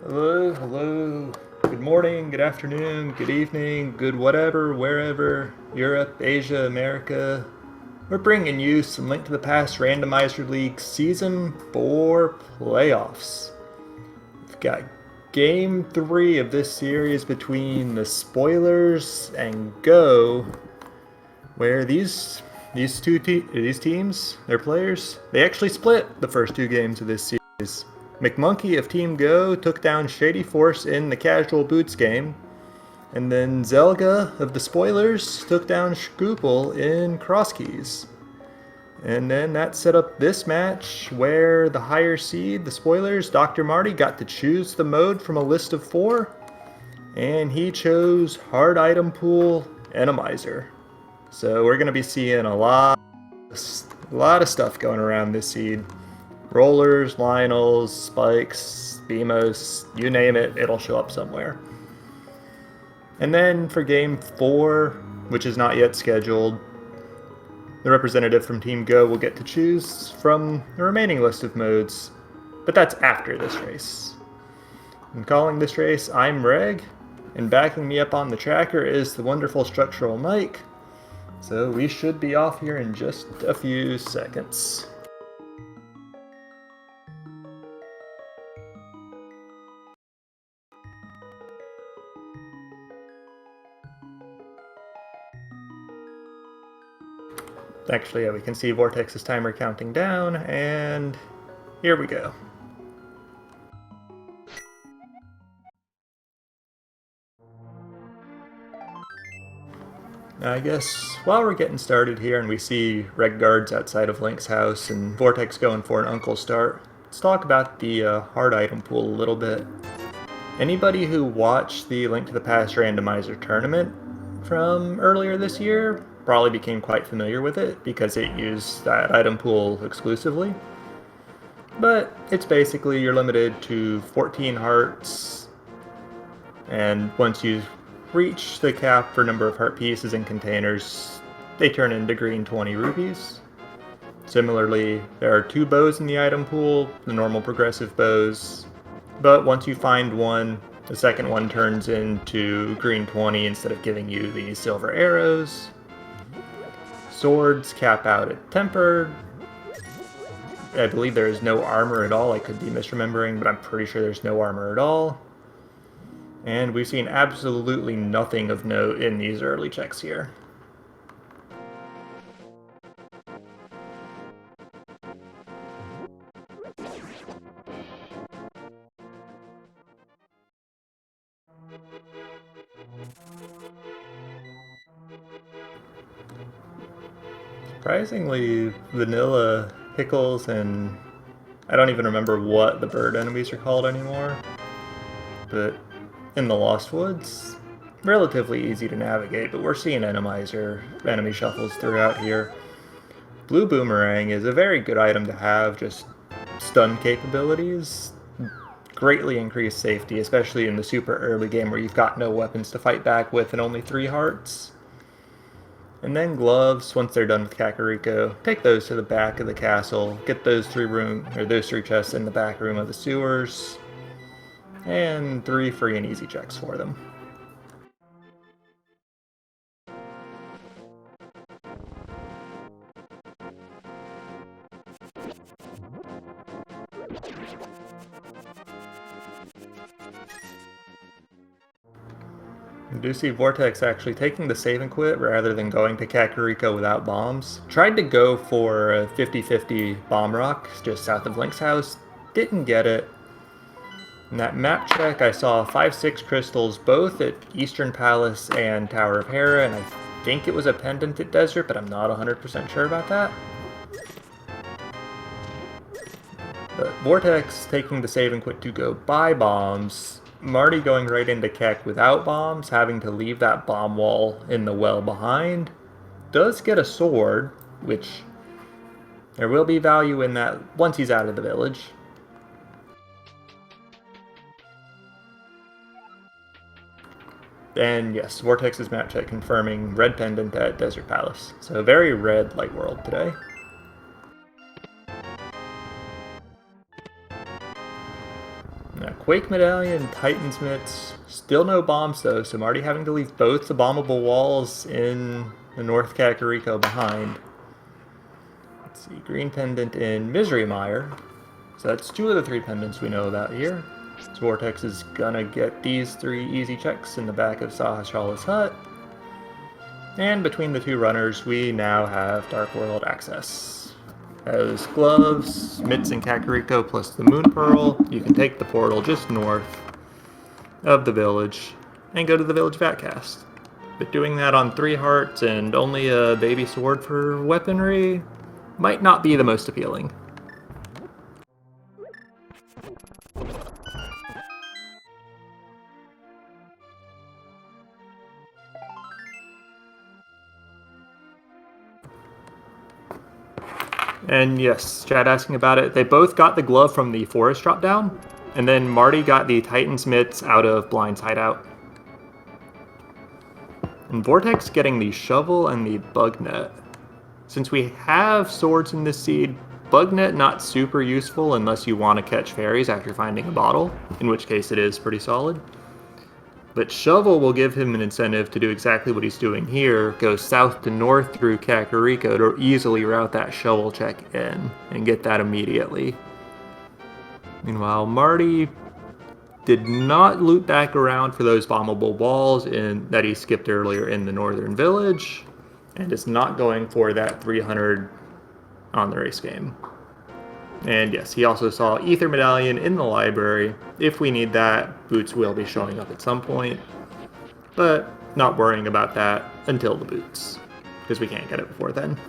Hello, hello. Good morning, good afternoon, good evening, good whatever, wherever, Europe, Asia, America. We're bringing you some Link to the Past Randomizer League Season 4 playoffs. We've got Game 3 of this series between the Spoilers and Go, where these teams, their players, they actually split the first two games of this series. McMonkey of Team Go took down Shady Force in the Casual Boots game, and then Zelga of the Spoilers took down Shkoople in Crosskeys. And then that set up this match where the higher seed, the Spoilers, Dr. Marty, got to choose the mode from a list of 4, and he chose Hard Item Pool Randomizer. So we're going to be seeing a lot of stuff going around this seed. Rollers, Lionels, Spikes, Beamos, you name it, it'll show up somewhere. And then for Game 4, which is not yet scheduled, the representative from Team Go will get to choose from the remaining list of modes, but that's after this race. In calling this race, I'm Reg, and backing me up on the tracker is the wonderful Structural Mike, so we should be off here in just a few seconds. Actually, yeah, we can see Vortex's timer counting down, and here we go. I guess while we're getting started here and we see Reg guards outside of Link's house and Vortex going for an Uncle Start, let's talk about the hard item pool a little bit. Anybody who watched the Link to the Past Randomizer tournament from earlier this year probably became quite familiar with it because it used that item pool exclusively. But it's basically you're limited to 14 hearts, and once you reach the cap for number of heart pieces in containers, they turn into green 20 rupees. Similarly, there are 2 bows in the item pool, the normal progressive bows, but once you find one, the second one turns into green 20 instead of giving you the silver arrows. Swords cap out at tempered. I believe there is no armor at all. I could be misremembering, but I'm pretty sure there's no armor at all. And we've seen absolutely nothing of note in these early checks here. Surprisingly, vanilla, pickles, and I don't even remember what the bird enemies are called anymore, but in the Lost Woods, relatively easy to navigate, but we're seeing enemy shuffles throughout here. Blue Boomerang is a very good item to have, just stun capabilities, greatly increased safety, especially in the super early game where you've got no weapons to fight back with and only 3 hearts. And then gloves, once they're done with Kakariko, take those to the back of the castle, get those 3 chests in the back room of the sewers, and 3 free and easy checks for them. I do see Vortex actually taking the save and quit rather than going to Kakariko without bombs. Tried to go for a 50-50 bomb rock just south of Link's house, didn't get it. In that map check, I saw 5-6 crystals both at Eastern Palace and Tower of Hera, and I think it was a pendant at Desert, but I'm not 100% sure about that. But Vortex taking the save and quit to go buy bombs, Marty going right into Keck without bombs, having to leave that bomb wall in the well behind, does get a sword, which there will be value in that once he's out of the village. And yes, Vortex's map check confirming red pendant at Desert Palace. So very red light world today. Now, Quake Medallion, Titan's Mitts, still no bombs though, so Marty having to leave both the bombable walls in the North Kakariko behind. Let's see, Green Pendant in Misery Mire. So that's 2 of the 3 pendants we know about here. So Vortex is gonna get these 3 easy checks in the back of Sahasrala's hut. And between the 2 runners, we now have Dark World access. As gloves, mitts, and Kakariko plus the Moon Pearl, you can take the portal just north of the village and go to the village of Outcast. But doing that on 3 hearts and only a baby sword for weaponry might not be the most appealing. And yes, Chad asking about it, they both got the glove from the forest drop down, and then Marty got the Titan's Mitts out of Blind's hideout. And Vortex getting the shovel and the bug net. Since we have swords in this seed, bug net not super useful unless you want to catch fairies after finding a bottle, in which case it is pretty solid. But shovel will give him an incentive to do exactly what he's doing here, go south to north through Kakariko to easily route that shovel check in and get that immediately. Meanwhile, Marty did not loop back around for those bombable walls that he skipped earlier in the northern village, and is not going for that 300 on the race game. And yes, he also saw Ether Medallion in the library. If we need that, boots will be showing up at some point, but not worrying about that until the boots, because we can't get it before then.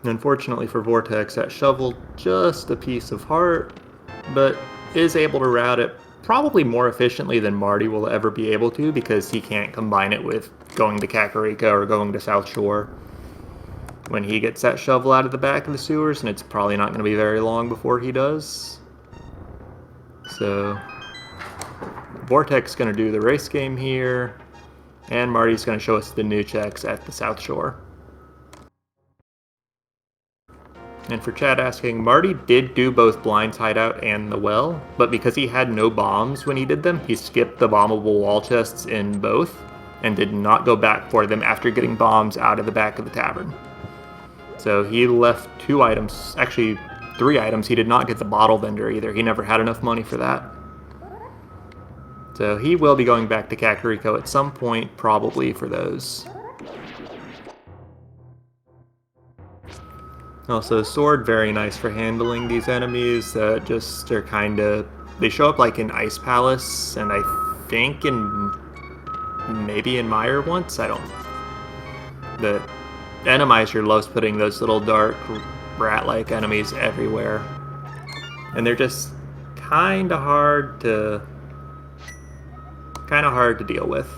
Unfortunately for Vortex, that shovel just a piece of heart, but is able to route it probably more efficiently than Marty will ever be able to, because he can't combine it with going to Kakariko or going to South Shore when he gets that shovel out of the back of the sewers, and it's probably not going to be very long before he does. So Vortex is going to do the race game here, and Marty's going to show us the new checks at the South Shore. And for Chad asking, Marty did do both Blind's hideout and the well, but because he had no bombs when he did them, he skipped the bombable wall chests in both, and did not go back for them after getting bombs out of the back of the tavern. So he left 2 items, actually 3 items. He did not get the bottle vendor either. He never had enough money for that. So he will be going back to Kakariko at some point, probably for those. Also, sword, very nice for handling these enemies. Just are they show up like in Ice Palace, and I think maybe in Mire once, I don't. The Randomizer loves putting those little dark rat-like enemies everywhere, and they're just kind of hard to deal with.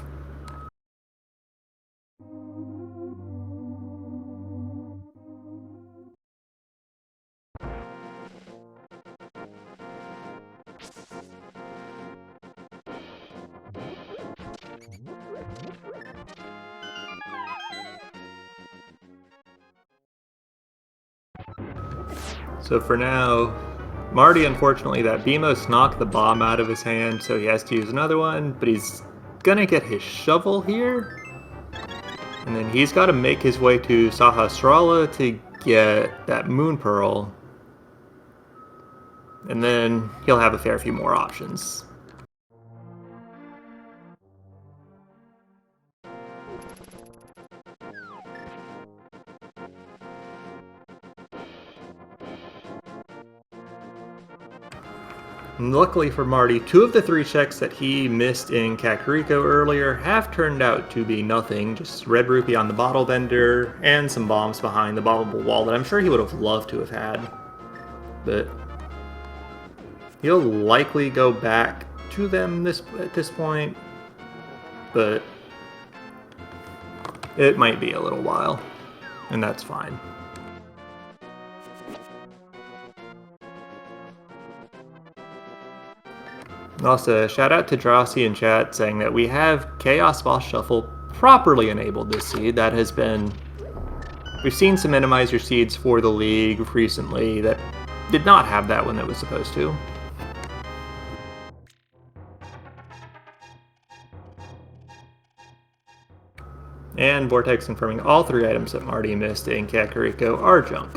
So for now, Marty, unfortunately, that Beamos knocked the bomb out of his hand, so he has to use another one, but he's gonna get his shovel here, and then he's got to make his way to Sahasrala to get that Moon Pearl, and then he'll have a fair few more options. And luckily for Marty, 2 of the 3 checks that he missed in Kakariko earlier have turned out to be nothing, just red rupee on the bottle vendor, and some bombs behind the bombable wall that I'm sure he would have loved to have had. But he'll likely go back to them at this point, but it might be a little while, and that's fine. Also, shout out to Drosy in chat saying that we have Chaos Boss Shuffle properly enabled this seed. That has been... We've seen some Randomizer seeds for the League recently that did not have that when it was supposed to. And Vortex confirming all 3 items that Marty missed in Kakariko are junk.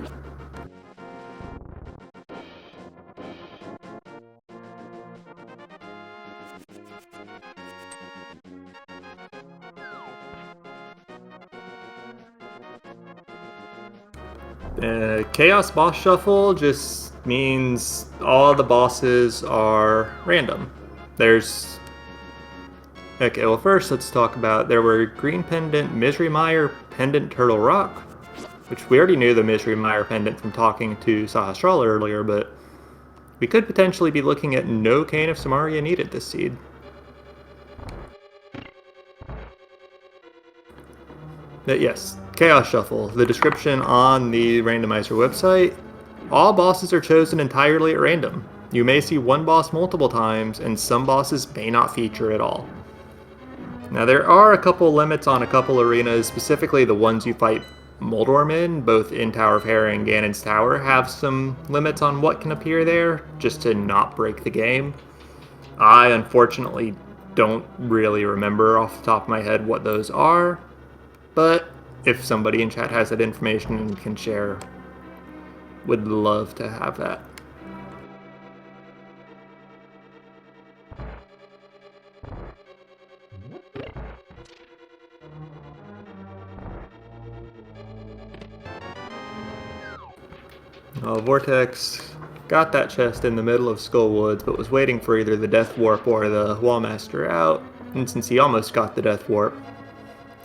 Chaos Boss Shuffle just means all the bosses are random. There's... Okay, well first let's talk about, there were Green Pendant, Misery Mire, Pendant, Turtle Rock, which we already knew the Misery Mire Pendant from talking to Sahasrara earlier, but we could potentially be looking at no Cane of Samaria needed this seed. But yes, Chaos Shuffle. The description on the Randomizer website, all bosses are chosen entirely at random. You may see one boss multiple times, and some bosses may not feature at all. Now there are a couple limits on a couple arenas, specifically the ones you fight Moldorm in, both in Tower of Hera and Ganon's Tower, have some limits on what can appear there, just to not break the game. I unfortunately don't really remember off the top of my head what those are, but if somebody in chat has that information and can share, would love to have that. Vortex got that chest in the middle of Skull Woods, but was waiting for either the Death Warp or the Wallmaster out, and since he almost got the Death Warp,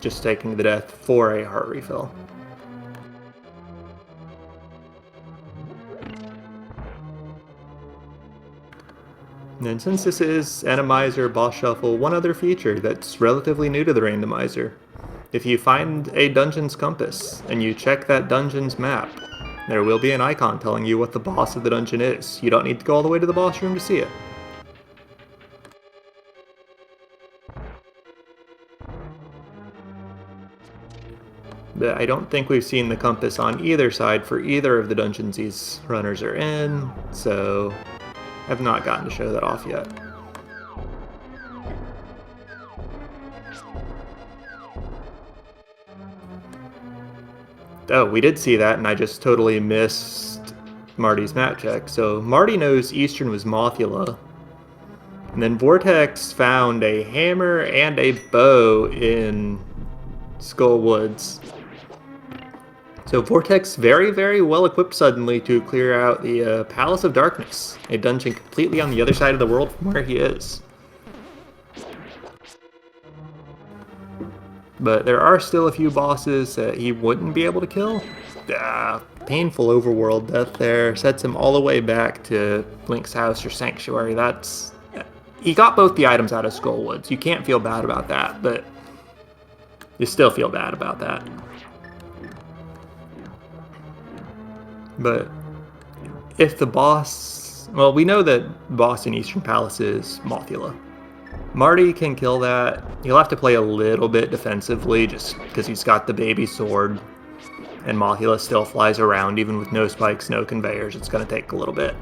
just taking the death for a heart refill. And since this is Randomizer Boss Shuffle, one other feature that's relatively new to the Randomizer. If you find a dungeon's compass and you check that dungeon's map, there will be an icon telling you what the boss of the dungeon is. You don't need to go all the way to the boss room to see it. But I don't think we've seen the compass on either side for either of the dungeons these runners are in, so I've not gotten to show that off yet. Oh, we did see that, and I just totally missed Marty's map check. So Marty knows Eastern was Mothula, and then Vortex found a hammer and a bow in Skull Woods. So Vortex very, very well equipped suddenly to clear out the Palace of Darkness, a dungeon completely on the other side of the world from where he is. But there are still a few bosses that he wouldn't be able to kill. Painful overworld death there, sets him all the way back to Link's house or Sanctuary. He got both the items out of Skull Woods. You can't feel bad about that, but you still feel bad about that. But if the boss... Well, we know that boss in Eastern Palace is Mothula. Marty can kill that. He'll have to play a little bit defensively just because he's got the baby sword. And Mothula still flies around even with no spikes, no conveyors. It's going to take a little bit.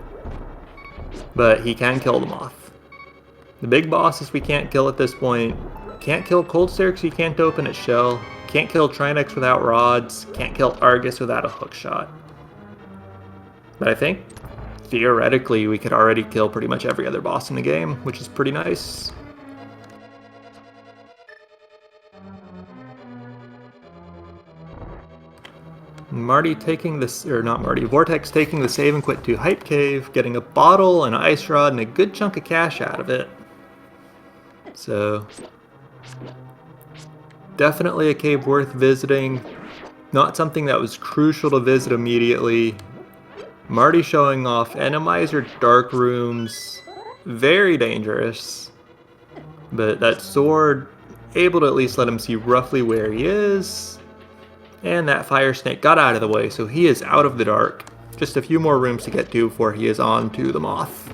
But he can kill the moth. The big bosses we can't kill at this point. Can't kill Cold Stare because he can't open its shell. Can't kill Trinex without rods. Can't kill Argus without a hook shot. But I think, theoretically, we could already kill pretty much every other boss in the game, which is pretty nice. Vortex taking the save and quit to Hype Cave, getting a bottle, an ice rod, and a good chunk of cash out of it. So, definitely a cave worth visiting. Not something that was crucial to visit immediately. Marty showing off Randomizer dark rooms, very dangerous, but that sword, able to at least let him see roughly where he is, and that fire snake got out of the way, so he is out of the dark. Just a few more rooms to get to before he is on to the moth.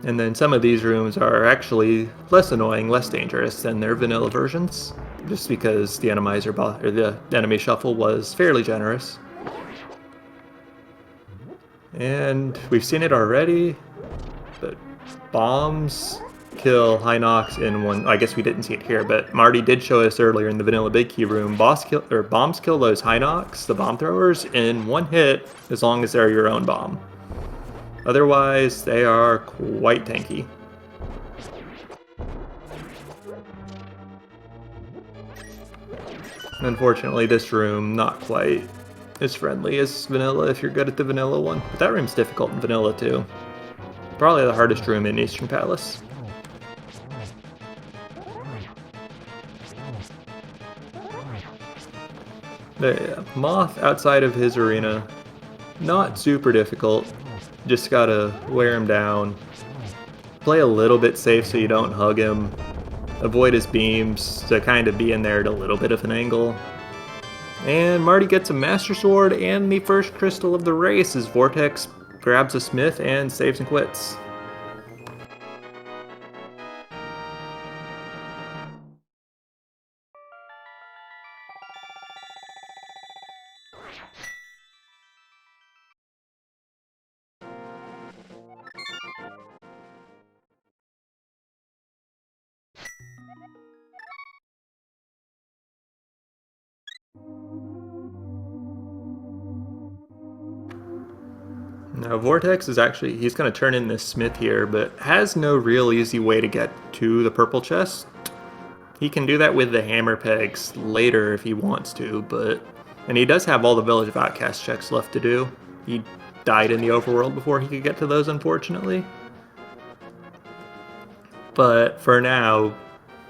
And then some of these rooms are actually less annoying, less dangerous than their vanilla versions, just because the the enemy shuffle was fairly generous. And we've seen it already, but bombs kill High Nox in one. I guess we didn't see it here, but Marty did show us earlier in the vanilla big key room. Bombs kill those High Nox, the bomb throwers, in one hit as long as they're your own bomb. Otherwise, they are quite tanky. Unfortunately, this room not quite as friendly as vanilla if you're good at the vanilla one, but that room's difficult in vanilla too. Probably the hardest room in Eastern Palace. The Moth outside of his arena, not super difficult. Just gotta wear him down. Play a little bit safe so you don't hug him. Avoid his beams to kind of be in there at a little bit of an angle. And Marty gets a Master Sword and the first crystal of the race as Vortex grabs a Smith and saves and quits. Now Vortex is actually, he's going to turn in this Smith here, but has no real easy way to get to the purple chest. He can do that with the hammer pegs later if he wants to, and he does have all the Village of Outcasts checks left to do. He died in the overworld before he could get to those, unfortunately. But for now,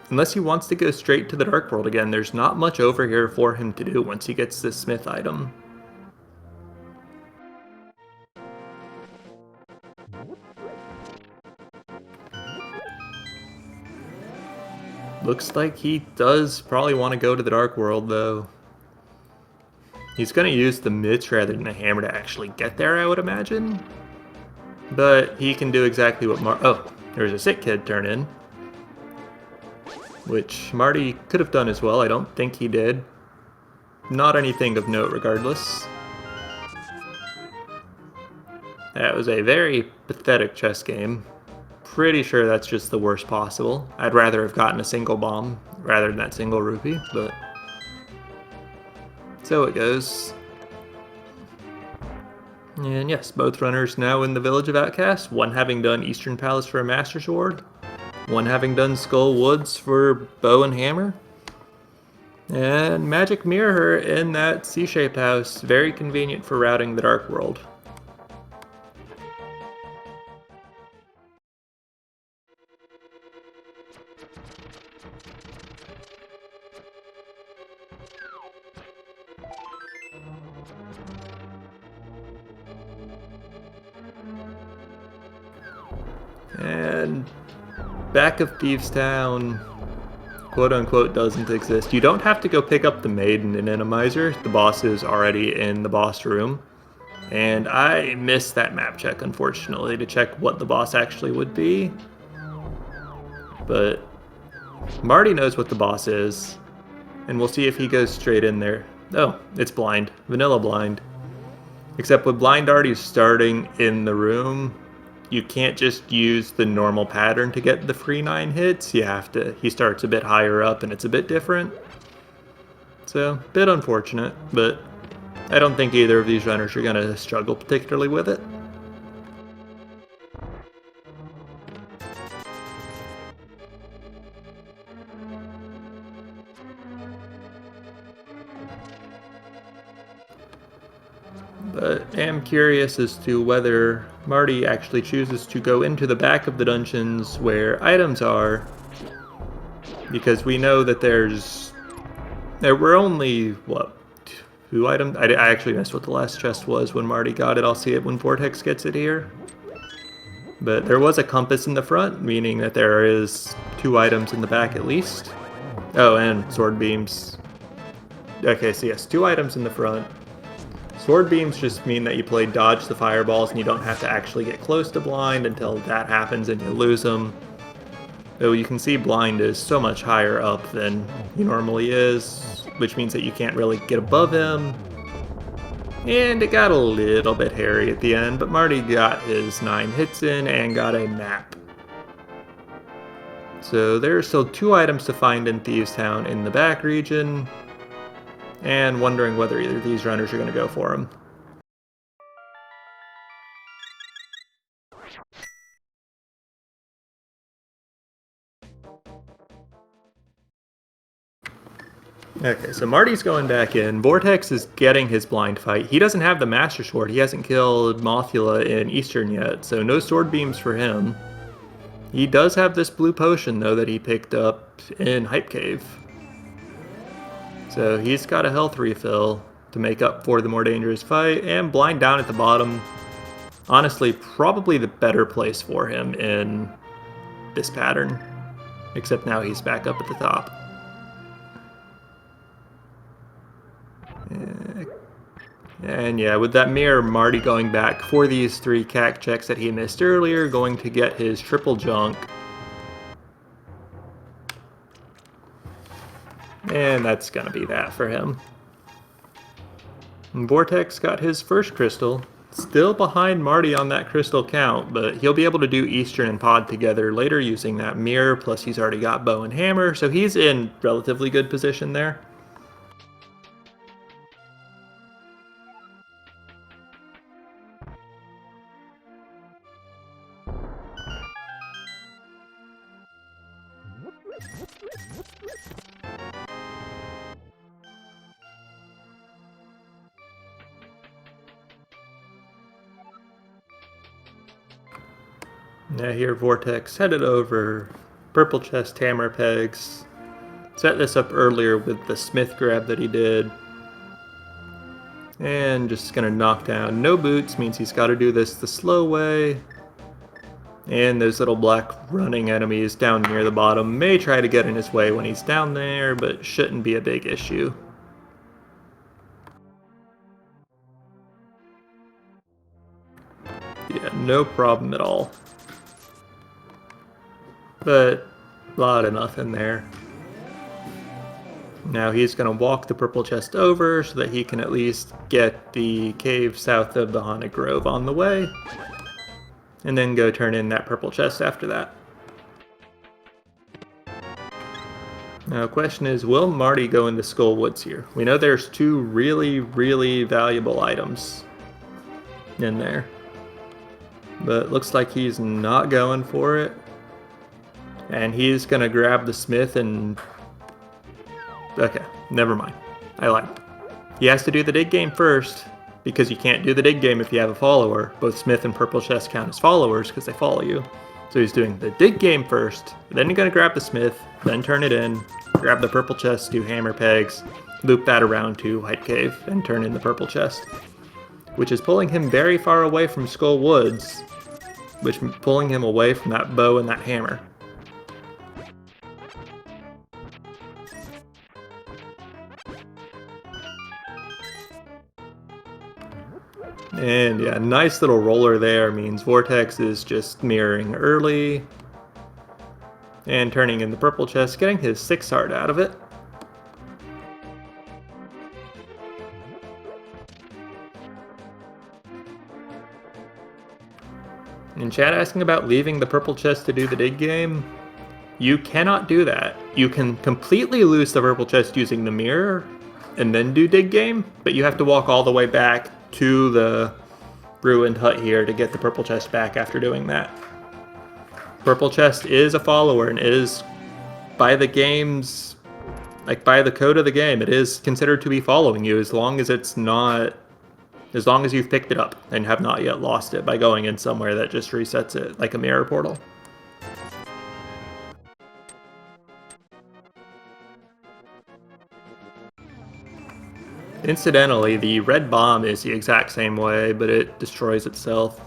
unless he wants to go straight to the Dark World again, there's not much over here for him to do once he gets this Smith item. Looks like he does probably want to go to the Dark World, though. He's going to use the mitts rather than the hammer to actually get there, I would imagine. But he can do exactly what oh, there's a sick kid turn in. Which Marty could have done as well. I don't think he did. Not anything of note, regardless. That was a very pathetic chess game. Pretty sure that's just the worst possible. I'd rather have gotten a single bomb rather than that single rupee, but so it goes. And yes, both runners now in the Village of Outcasts, one having done Eastern Palace for a Master Sword, one having done Skull Woods for bow and hammer, and Magic Mirror in that C-shaped house, very convenient for routing the Dark World. And back of Thieves Town, quote unquote, doesn't exist. You don't have to go pick up the Maiden in Randomizer. The boss is already in the boss room. And I missed that map check, unfortunately, to check what the boss actually would be. But Marty knows what the boss is. And we'll see if he goes straight in there. Oh, it's blind. Vanilla blind. Except with blind already starting in the room, you can't just use the normal pattern to get the free 9 hits. You have to, he starts a bit higher up and it's a bit different. So, a bit unfortunate, but I don't think either of these runners are going to struggle particularly with it. But I am curious as to whether Marty actually chooses to go into the back of the dungeons where items are, because we know that there were only, what, 2 items? I actually missed what the last chest was when Marty got it. I'll see it when Vortex gets it here. But there was a compass in the front, meaning that there is 2 items in the back at least. Oh, and sword beams. Okay, so yes, 2 items in the front. Sword beams just mean that you play dodge the fireballs and you don't have to actually get close to blind until that happens and you lose them. Though you can see blind is so much higher up than he normally is, which means that you can't really get above him. And it got a little bit hairy at the end, but Marty got his 9 hits in and got a map. So there are still 2 items to find in Thieves Town in the back region, and wondering whether either of these runners are going to go for them. Okay, so Marty's going back in. Vortex is getting his blind fight. He doesn't have the Master Sword. He hasn't killed Mothula in Eastern yet, so no sword beams for him. He does have this blue potion, though, that he picked up in Hype Cave. So he's got a health refill to make up for the more dangerous fight, and blind down at the bottom. Honestly, probably the better place for him in this pattern, except now he's back up at the top. And yeah, with that mirror, Marty going back for these 3 CAC checks that he missed earlier, going to get his triple junk. And that's gonna be that for him. And Vortex got his first crystal, still behind Marty on that crystal count, but he'll be able to do Eastern and Pod together later using that mirror, plus he's already got bow and hammer, so he's in relatively good position there. Now here Vortex headed over, purple chest hammer pegs, set this up earlier with the smith grab that he did, and just gonna knock down no boots, means he's got to do this the slow way, and those little black running enemies down near the bottom may try to get in his way when he's down there, but shouldn't be a big issue. Yeah, no problem at all. But a lot of nothing there. Now he's going to walk the purple chest over so that he can at least get the cave south of the Haunted Grove on the way, and then go turn in that purple chest after that. Now the question is, will Marty go into Skull Woods here? We know there's 2 really, really valuable items in there, but looks like he's not going for it. And he's going to grab the smith and... Okay, never mind. I lied. He has to do the dig game first, because you can't do the dig game if you have a follower. Both smith and purple chest count as followers because they follow you. So he's doing the dig game first, then you're going to grab the smith, then turn it in, grab the purple chest, do hammer pegs, loop that around to Hype Cave, and turn in the purple chest. Which is pulling him very far away from Skull Woods, which is pulling him away from that bow and that hammer. And yeah, nice little roller there means Vortex is just mirroring early and turning in the purple chest, getting his 6 heart out of it. In chat asking about leaving the purple chest to do the dig game, you cannot do that. You can completely lose the purple chest using the mirror and then do dig game, but you have to walk all the way back to the ruined hut here to get the purple chest back after doing that. Purple chest is a follower and is, by the game's, like by the code of the game, it is considered to be following you as long as it's not, as long as you've picked it up and have not yet lost it by going in somewhere that just resets it like a mirror portal. Incidentally, the red bomb is the exact same way, but it destroys itself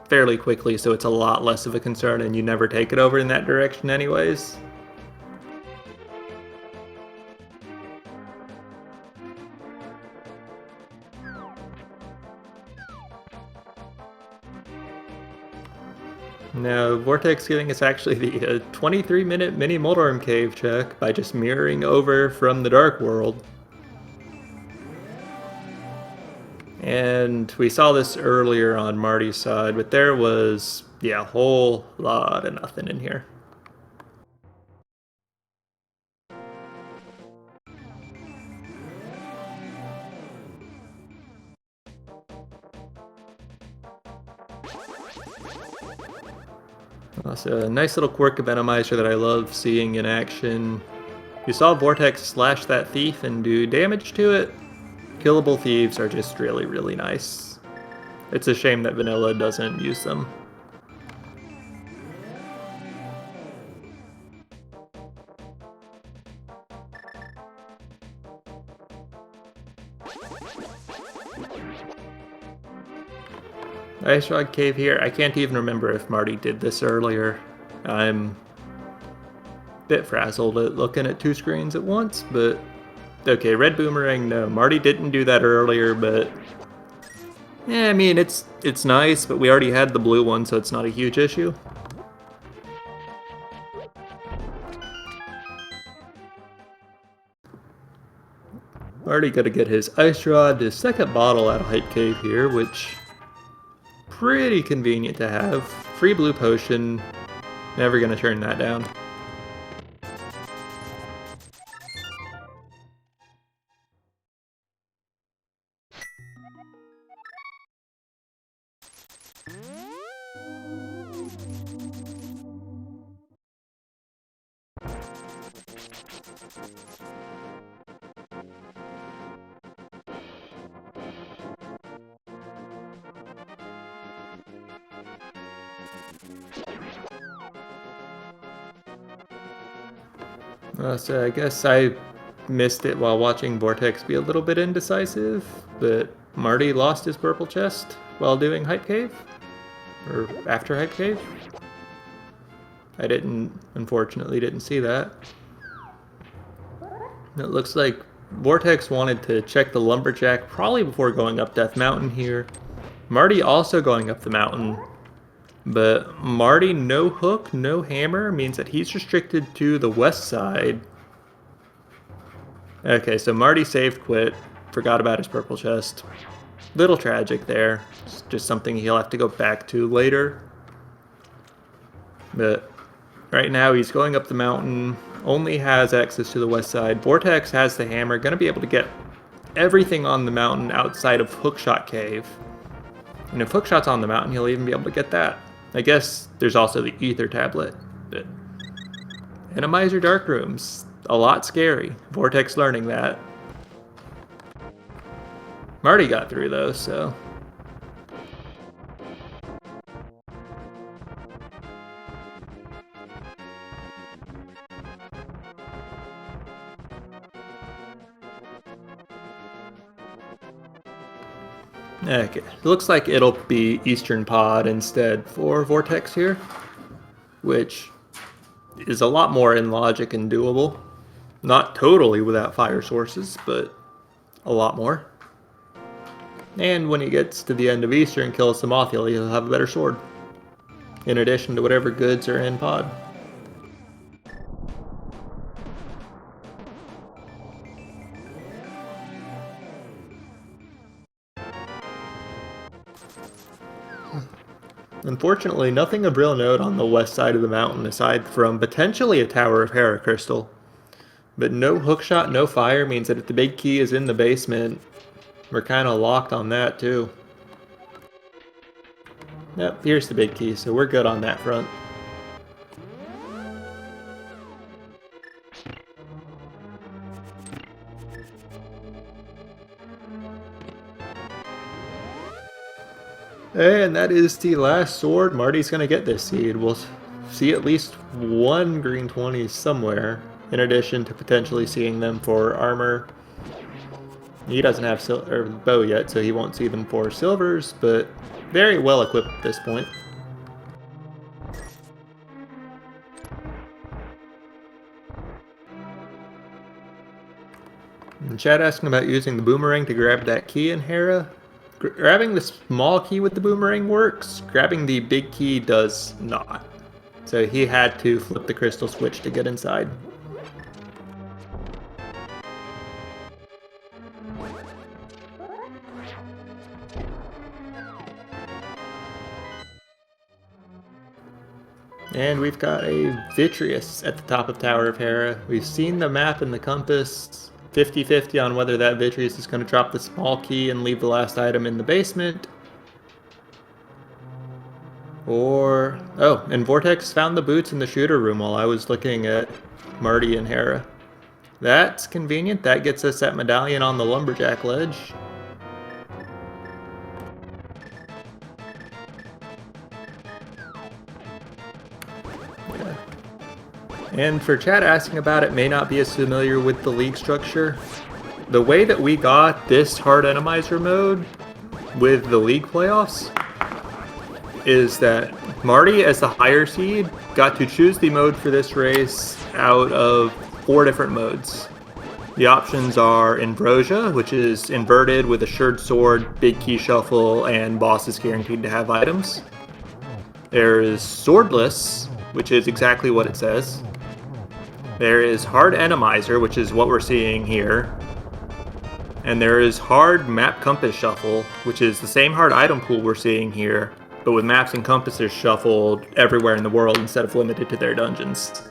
fairly quickly, so it's a lot less of a concern, and you never take it over in that direction anyways. Now, Vortex giving us actually the 23-minute mini Moldorm cave check by just mirroring over from the Dark World. And we saw this earlier on Marty's side, but there was, yeah, a whole lot of nothing in here. Also, a nice little quirk of Randomizer that I love seeing in action. You saw Vortex slash that thief and do damage to it. Killable thieves are just really, really nice. It's a shame that Vanilla doesn't use them. Ice Rod Cave here. I can't even remember if Marty did this earlier. I'm a bit frazzled at looking at two screens at once, but okay, Red Boomerang, no. Marty didn't do that earlier, but yeah, I mean, it's nice, but we already had the blue one, so it's not a huge issue. Marty gotta get his Ice Rod, his second bottle out of Hype Cave here, which pretty convenient to have. Free blue potion, never gonna turn that down. So I guess I missed it while watching Vortex be a little bit indecisive, but Marty lost his purple chest while doing Hype Cave? Or after Hype Cave? I unfortunately didn't see that. It looks like Vortex wanted to check the Lumberjack probably before going up Death Mountain here. Marty also going up the mountain, but Marty no hook, no hammer means that he's restricted to the west side. Okay, so Marty saved quit, forgot about his purple chest. Little tragic there. It's just something he'll have to go back to later. But right now he's going up the mountain, only has access to the west side. Vortex has the hammer, gonna be able to get everything on the mountain outside of Hookshot Cave. And if Hookshot's on the mountain, he'll even be able to get that. I guess there's also the Ether Tablet. But Randomizer Dark Rooms, a lot scary. Vortex learning that. Marty got through though, so. Okay, looks like it'll be Eastern Pod instead for Vortex here, which is a lot more in logic and doable. Not totally without fire sources, but a lot more. And when he gets to the end of Eastern and kills Samothil, he'll have a better sword, in addition to whatever goods are in Pod. Unfortunately, nothing of real note on the west side of the mountain aside from potentially a Tower of Hera Crystal. But no hookshot, no fire means that if the big key is in the basement, we're kind of locked on that too. Yep, here's the big key, so we're good on that front. And that is the last sword. Marty's going to get this seed. We'll see at least one green 20 somewhere, in addition to potentially seeing them for armor. He doesn't have bow yet, so he won't see them for silvers, but very well equipped at this point. And Chad asking about using the boomerang to grab that key in Hera. Grabbing the small key with the boomerang works, grabbing the big key does not. So he had to flip the crystal switch to get inside. And we've got a Vitreous at the top of Tower of Hera. We've seen the map and the compass. 50-50 on whether that Vitreous is going to drop the small key and leave the last item in the basement. Or... oh, and Vortex found the boots in the shooter room while I was looking at Marty and Hera. That's convenient. That gets us that medallion on the lumberjack ledge. And for chat asking about it, may not be as familiar with the league structure. The way that we got this hard Randomizer mode with the league playoffs is that Marty, as the higher seed, got to choose the mode for this race out of 4 different modes. The options are Ambrosia, which is inverted with Assured Sword, Big Key Shuffle, and boss is guaranteed to have items. There is Swordless, which is exactly what it says. There is Hard Randomizer, which is what we're seeing here. And there is Hard Map Compass Shuffle, which is the same hard item pool we're seeing here, but with maps and compasses shuffled everywhere in the world instead of limited to their dungeons.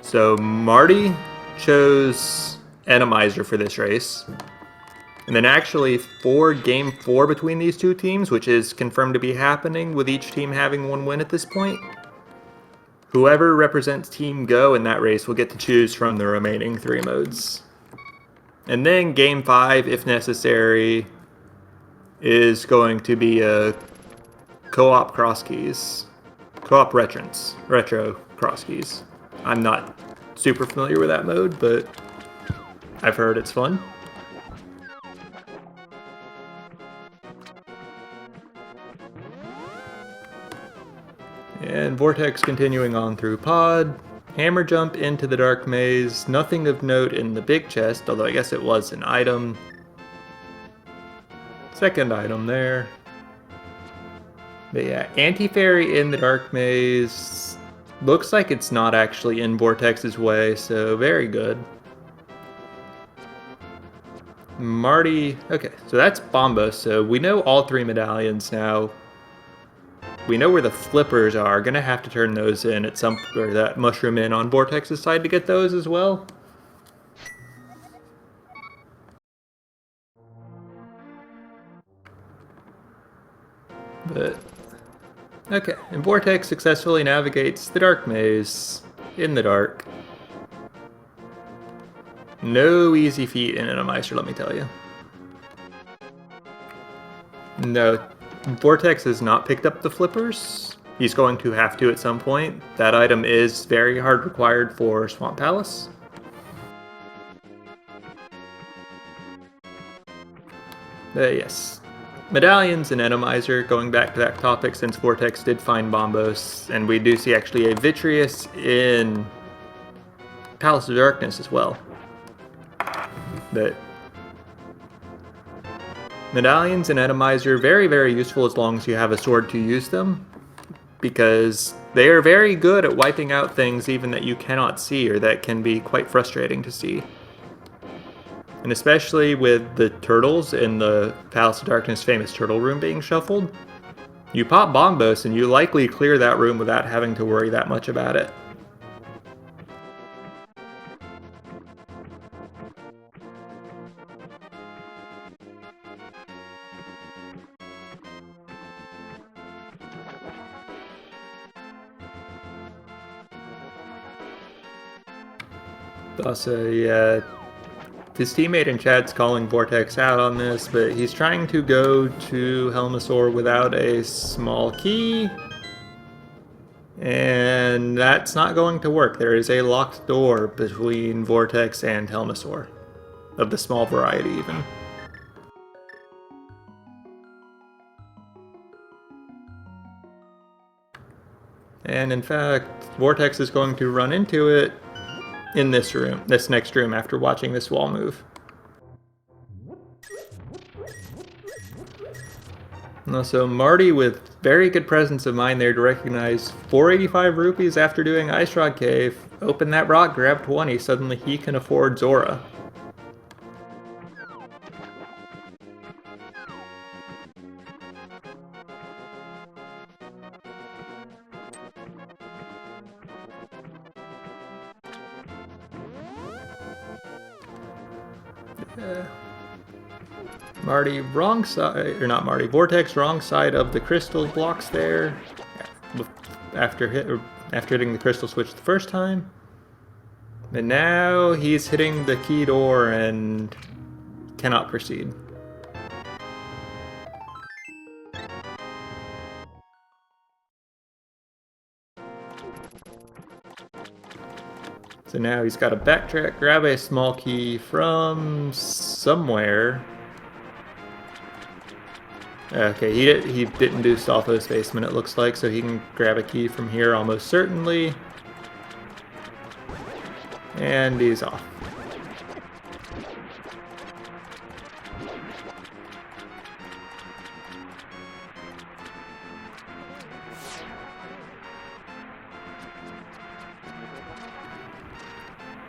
So Marty chose Randomizer for this race. And then actually for Game 4 between these two teams, which is confirmed to be happening with each team having 1 win at this point, whoever represents Team Go in that race will get to choose from the remaining 3 modes. And then Game 5, if necessary, is going to be a co-op cross keys. Co-op retro cross keys. I'm not super familiar with that mode, but I've heard it's fun. And Vortex continuing on through Pod. Hammer jump into the dark maze. Nothing of note in the big chest, although I guess it was an item. Second item there. But yeah, anti-fairy in the dark maze. Looks like it's not actually in Vortex's way, so very good. Marty, okay, so that's Bombo, so we know all 3 medallions now. We know where the flippers are. Gonna have to turn those in at some, or that mushroom in on Vortex's side to get those as well. But okay, and Vortex successfully navigates the dark maze in the dark. No easy feat in Randomizer, let me tell you. No. Vortex has not picked up the flippers. He's going to have to at some point. That item is very hard required for Swamp Palace. Yes. Medallions and Randomizer, going back to that topic since Vortex did find Bombos, and we do see actually a Vitreous in Palace of Darkness as well. But medallions and Randomizer, very, very useful as long as you have a sword to use them, because they are very good at wiping out things even that you cannot see or that can be quite frustrating to see. And especially with the turtles in the Palace of Darkness famous turtle room being shuffled, you pop Bombos and you likely clear that room without having to worry that much about it. Also, yeah, his teammate in chat's calling Vortex out on this, but he's trying to go to Helmasaur without a small key, and that's not going to work. There is a locked door between Vortex and Helmasaur, of the small variety even. And in fact, Vortex is going to run into it in this room, this next room, after watching this wall move. Also, Marty with very good presence of mind there to recognize 485 rupees after doing Ice Rock Cave. Open that rock, grab 20, suddenly he can afford Zora. Marty, wrong side, or not Marty, Vortex, wrong side of the crystal blocks there. After hitting the crystal switch the first time. And now he's hitting the key door and cannot proceed. So now he's got to backtrack, grab a small key from somewhere. Okay, he didn't do Stalfo's basement, it looks like, so he can grab a key from here almost certainly. And he's off.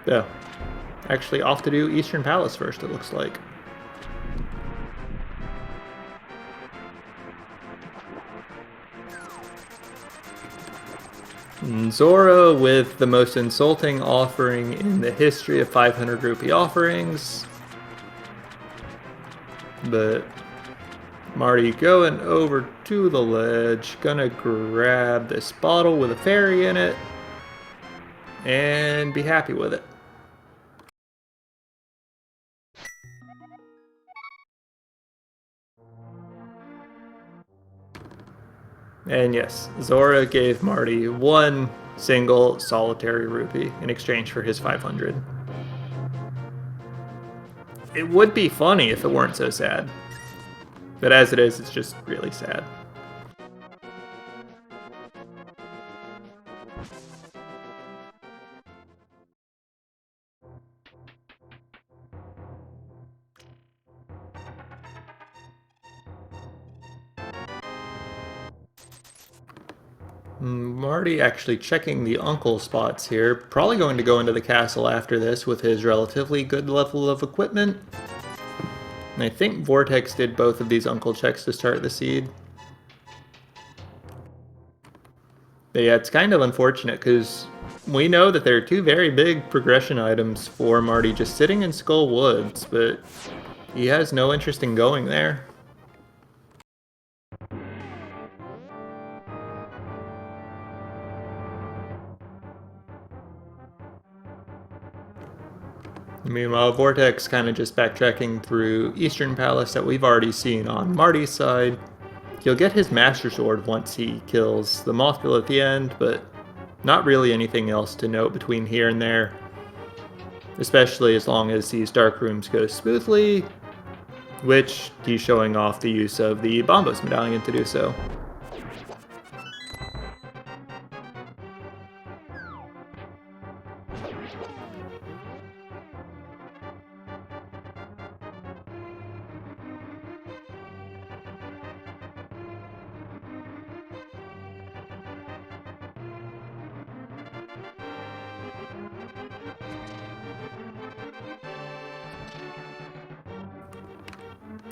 Oh, actually off to do Eastern Palace first, it looks like. Zora with the most insulting offering in the history of 500 rupee offerings. But Marty going over to the ledge, gonna grab this bottle with a fairy in it, and be happy with it. And yes, Zora gave Marty one single solitary rupee in exchange for his 500. It would be funny if it weren't so sad. But as it is, it's just really sad. Marty actually checking the uncle spots here. Probably going to go into the castle after this with his relatively good level of equipment. And I think Vortex did both of these uncle checks to start the seed. But yeah, it's kind of unfortunate because we know that there are two very big progression items for Marty just sitting in Skull Woods, but he has no interest in going there. Meanwhile, Vortex kind of just backtracking through Eastern Palace that we've already seen on Marty's side. He'll get his Master Sword once he kills the Mothbill at the end, but not really anything else to note between here and there. Especially as long as these dark rooms go smoothly, which he's showing off the use of the Bombos medallion to do so.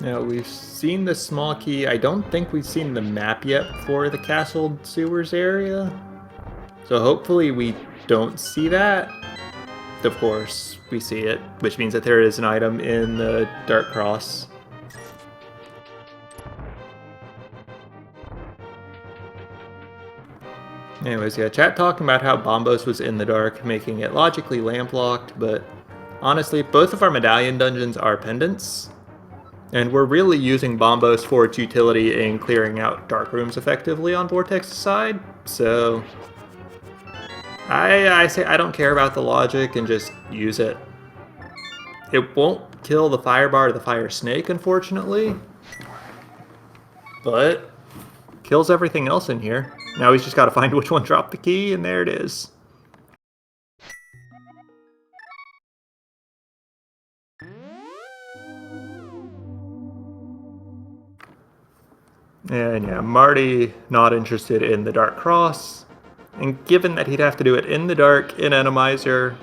Now, we've seen the small key. I don't think we've seen the map yet for the castle sewers area. So hopefully we don't see that. Of course, we see it, which means that there is an item in the Dark Cross. Anyways, yeah, chat talking about how Bombos was in the dark, making it logically lamp-locked, but honestly, both of our medallion dungeons are pendants. And we're really using Bombos for its utility in clearing out dark rooms effectively on Vortex's side, so I say I don't care about the logic and just use it. It won't kill the fire bar or the fire snake, unfortunately, but kills everything else in here. Now he's just got to find which one dropped the key, and there it is. And yeah, Marty not interested in the Dark Cross. And given that he'd have to do it in the dark, in Randomizer,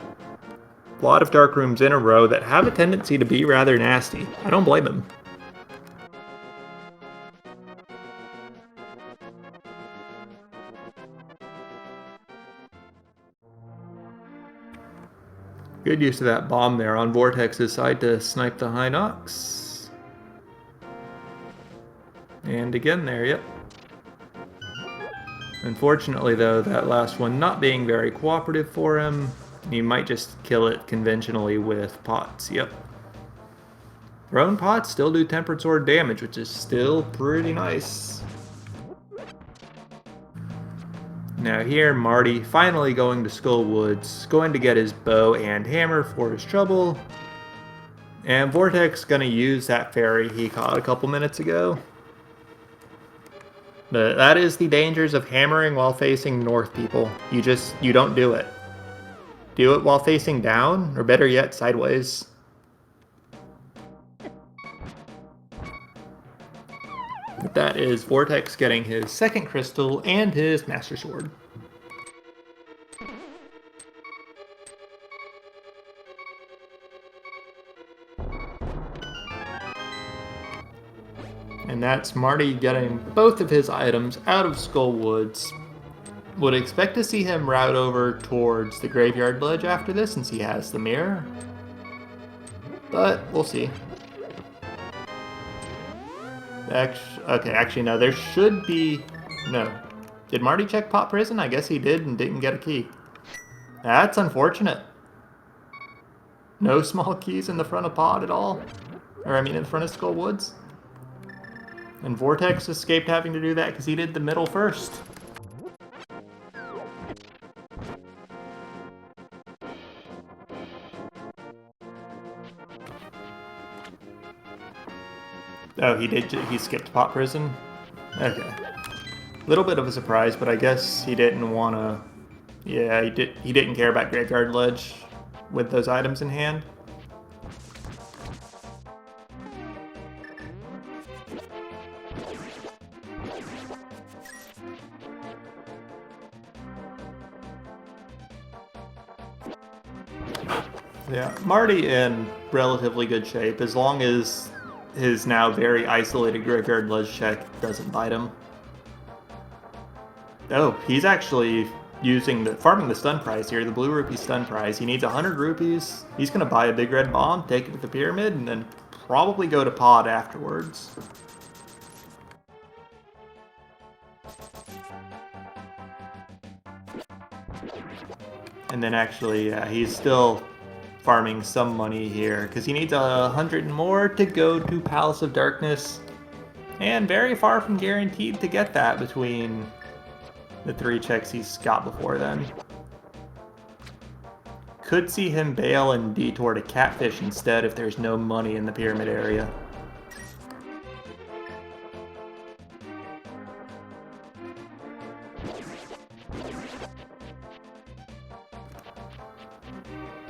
a lot of dark rooms in a row that have a tendency to be rather nasty. I don't blame him. Good use of that bomb there on Vortex's side to snipe the High Nox. And again there, yep. Unfortunately though, that last one not being very cooperative for him, he might just kill it conventionally with pots, yep. Thrown pots still do tempered sword damage, which is still pretty nice. Now here, Marty finally going to Skull Woods, going to get his bow and hammer for his trouble. And Vortex gonna use that fairy he caught a couple minutes ago. But that is the dangers of hammering while facing north, people. You don't do it. Do it while facing down, or better yet, sideways. But that is Vortex getting his second crystal and his Master Sword. And that's Marty getting both of his items out of Skull Woods. Would expect to see him route over towards the Graveyard Ledge after this, since he has the mirror. But we'll see. Actually, no, there should be... No. Did Marty check Pot Prison? I guess he did and didn't get a key. That's unfortunate. No small keys in the front of Pot at all? Or, I mean, in front of Skull Woods? And Vortex escaped having to do that because he did the middle first. Oh, he skipped Pot Prison? Okay. Little bit of a surprise, but I guess he didn't want to... Yeah, he didn't care about Graveyard Ledge with those items in hand. Yeah, Marty in relatively good shape, as long as his now very isolated Graveyard Ledge check doesn't bite him. Oh, he's actually farming the stun prize here, the blue rupee stun prize. He needs 100 rupees. He's going to buy a big red bomb, take it to the pyramid, and then probably go to pod afterwards. And then actually, yeah, he's still farming some money here because he needs 100 more to go to Palace of Darkness, and very far from guaranteed to get that between the 3 checks he's got before then. Could see him bail and detour to Catfish instead if there's no money in the pyramid area.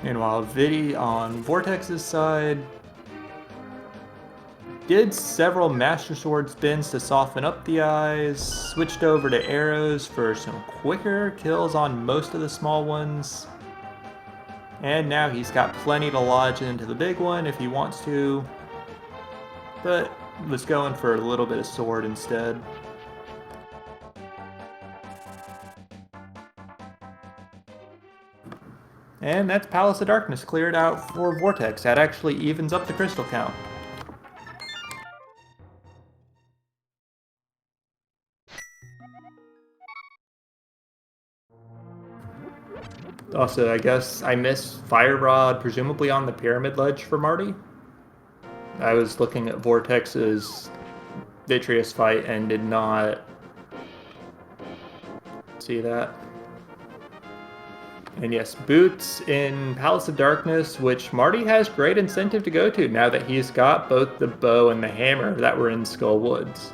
Meanwhile, Vidi on Vortex's side did several Master Sword spins to soften up the eyes, switched over to arrows for some quicker kills on most of the small ones, and now he's got plenty to lodge into the big one if he wants to, but was going for a little bit of sword instead. And that's Palace of Darkness cleared out for Vortex. That actually evens up the crystal count. Also, I guess I missed Fire Rod, presumably on the Pyramid Ledge for Marty. I was looking at Vortex's Vitreous fight and did not see that. And yes, boots in Palace of Darkness, which Marty has great incentive to go to now that he's got both the bow and the hammer that were in Skull Woods.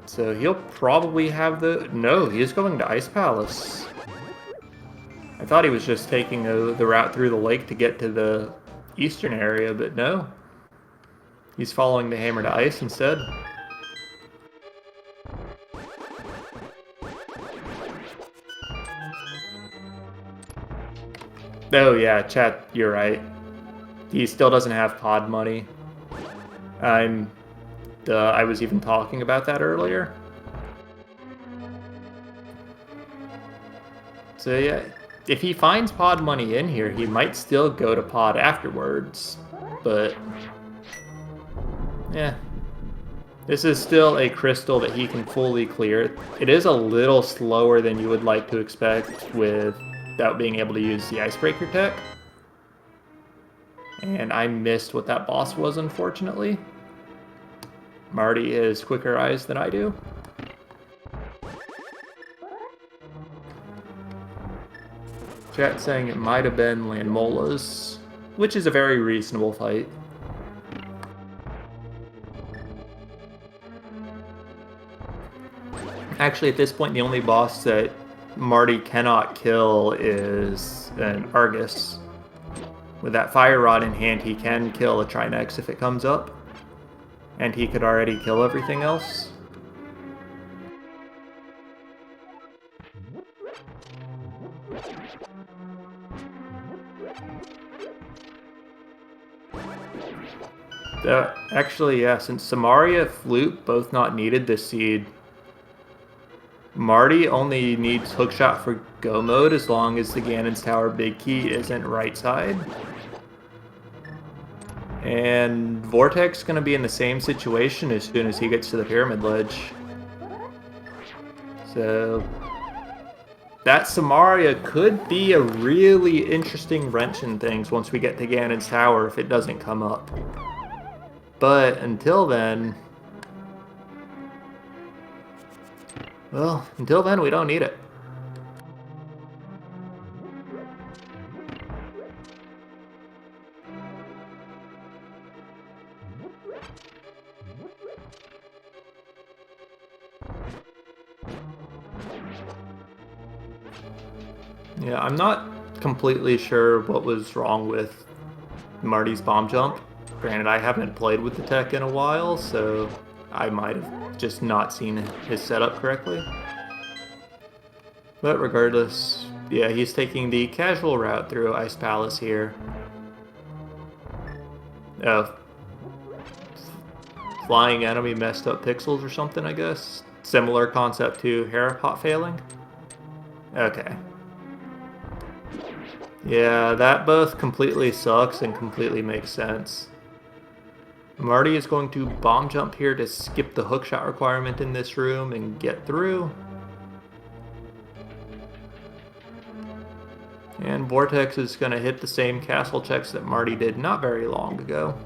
So he'll probably have no, he's going to Ice Palace. I thought he was just taking the route through the lake to get to the eastern area, but no. He's following the hammer to ice instead. Oh yeah, chat, you're right. He still doesn't have pod money. I was even talking about that earlier. So yeah, if he finds pod money in here, he might still go to pod afterwards. But yeah, this is still a crystal that he can fully clear. It is a little slower than you would like to expect without being able to use the icebreaker tech. And I missed what that boss was, unfortunately. Marty has quicker eyes than I do. Chat saying it might have been Landmola's, which is a very reasonable fight. Actually, at this point, the only boss that Marty cannot kill is an Argus. With that fire rod in hand, he can kill a Trinex if it comes up. And he could already kill everything else. Actually, yeah, since Samaria, Flute both not needed this seed, Marty only needs hookshot for go mode as long as the Ganon's Tower big key isn't right side. And Vortex going to be in the same situation as soon as he gets to the pyramid ledge. So that Samaria could be a really interesting wrench in things once we get to Ganon's Tower if it doesn't come up. But until then, well, until then we don't need it. Yeah, I'm not completely sure what was wrong with Marty's bomb jump. Granted, I haven't played with the tech in a while, so I might have just not seen his setup correctly. But regardless, yeah, he's taking the casual route through Ice Palace here. Oh. Flying enemy messed up pixels or something, I guess? Similar concept to Harapot failing? Okay. Yeah, that both completely sucks and completely makes sense. Marty is going to bomb jump here to skip the hookshot requirement in this room and get through. And Vortex is going to hit the same castle checks that Marty did not very long ago.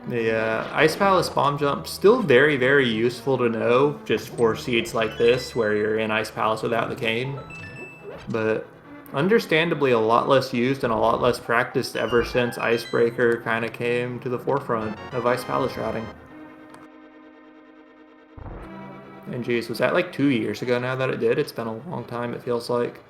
The Ice Palace bomb jump, still very, very useful to know just for seeds like this where you're in Ice Palace without the cane. But understandably a lot less used and a lot less practiced ever since Icebreaker kind of came to the forefront of Ice Palace routing. And geez, was that like 2 years ago now that it did? It's been a long time, it feels like.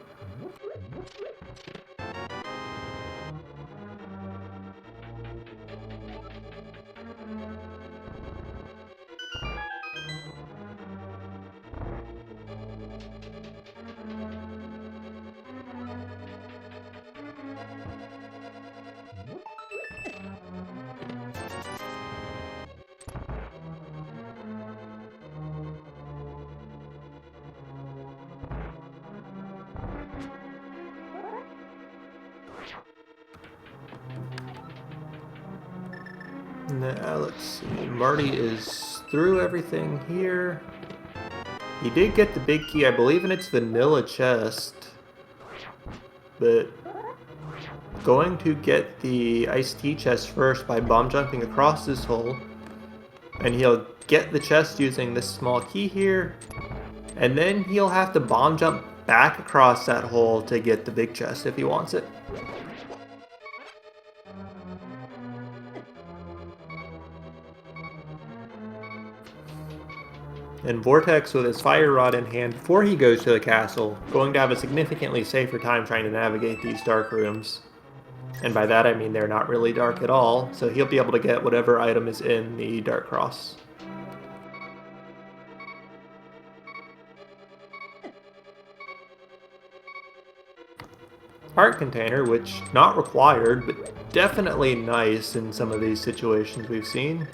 Now, let's see. Marty is through everything here. He did get the big key. I believe in its vanilla chest. But going to get the iced tea chest first by bomb jumping across this hole. And he'll get the chest using this small key here. And then he'll have to bomb jump back across that hole to get the big chest if he wants it. And Vortex, with his fire rod in hand before he goes to the castle, going to have a significantly safer time trying to navigate these dark rooms. And by that I mean they're not really dark at all, so he'll be able to get whatever item is in the Dark Cross. Heart container, which not required, but definitely nice in some of these situations we've seen.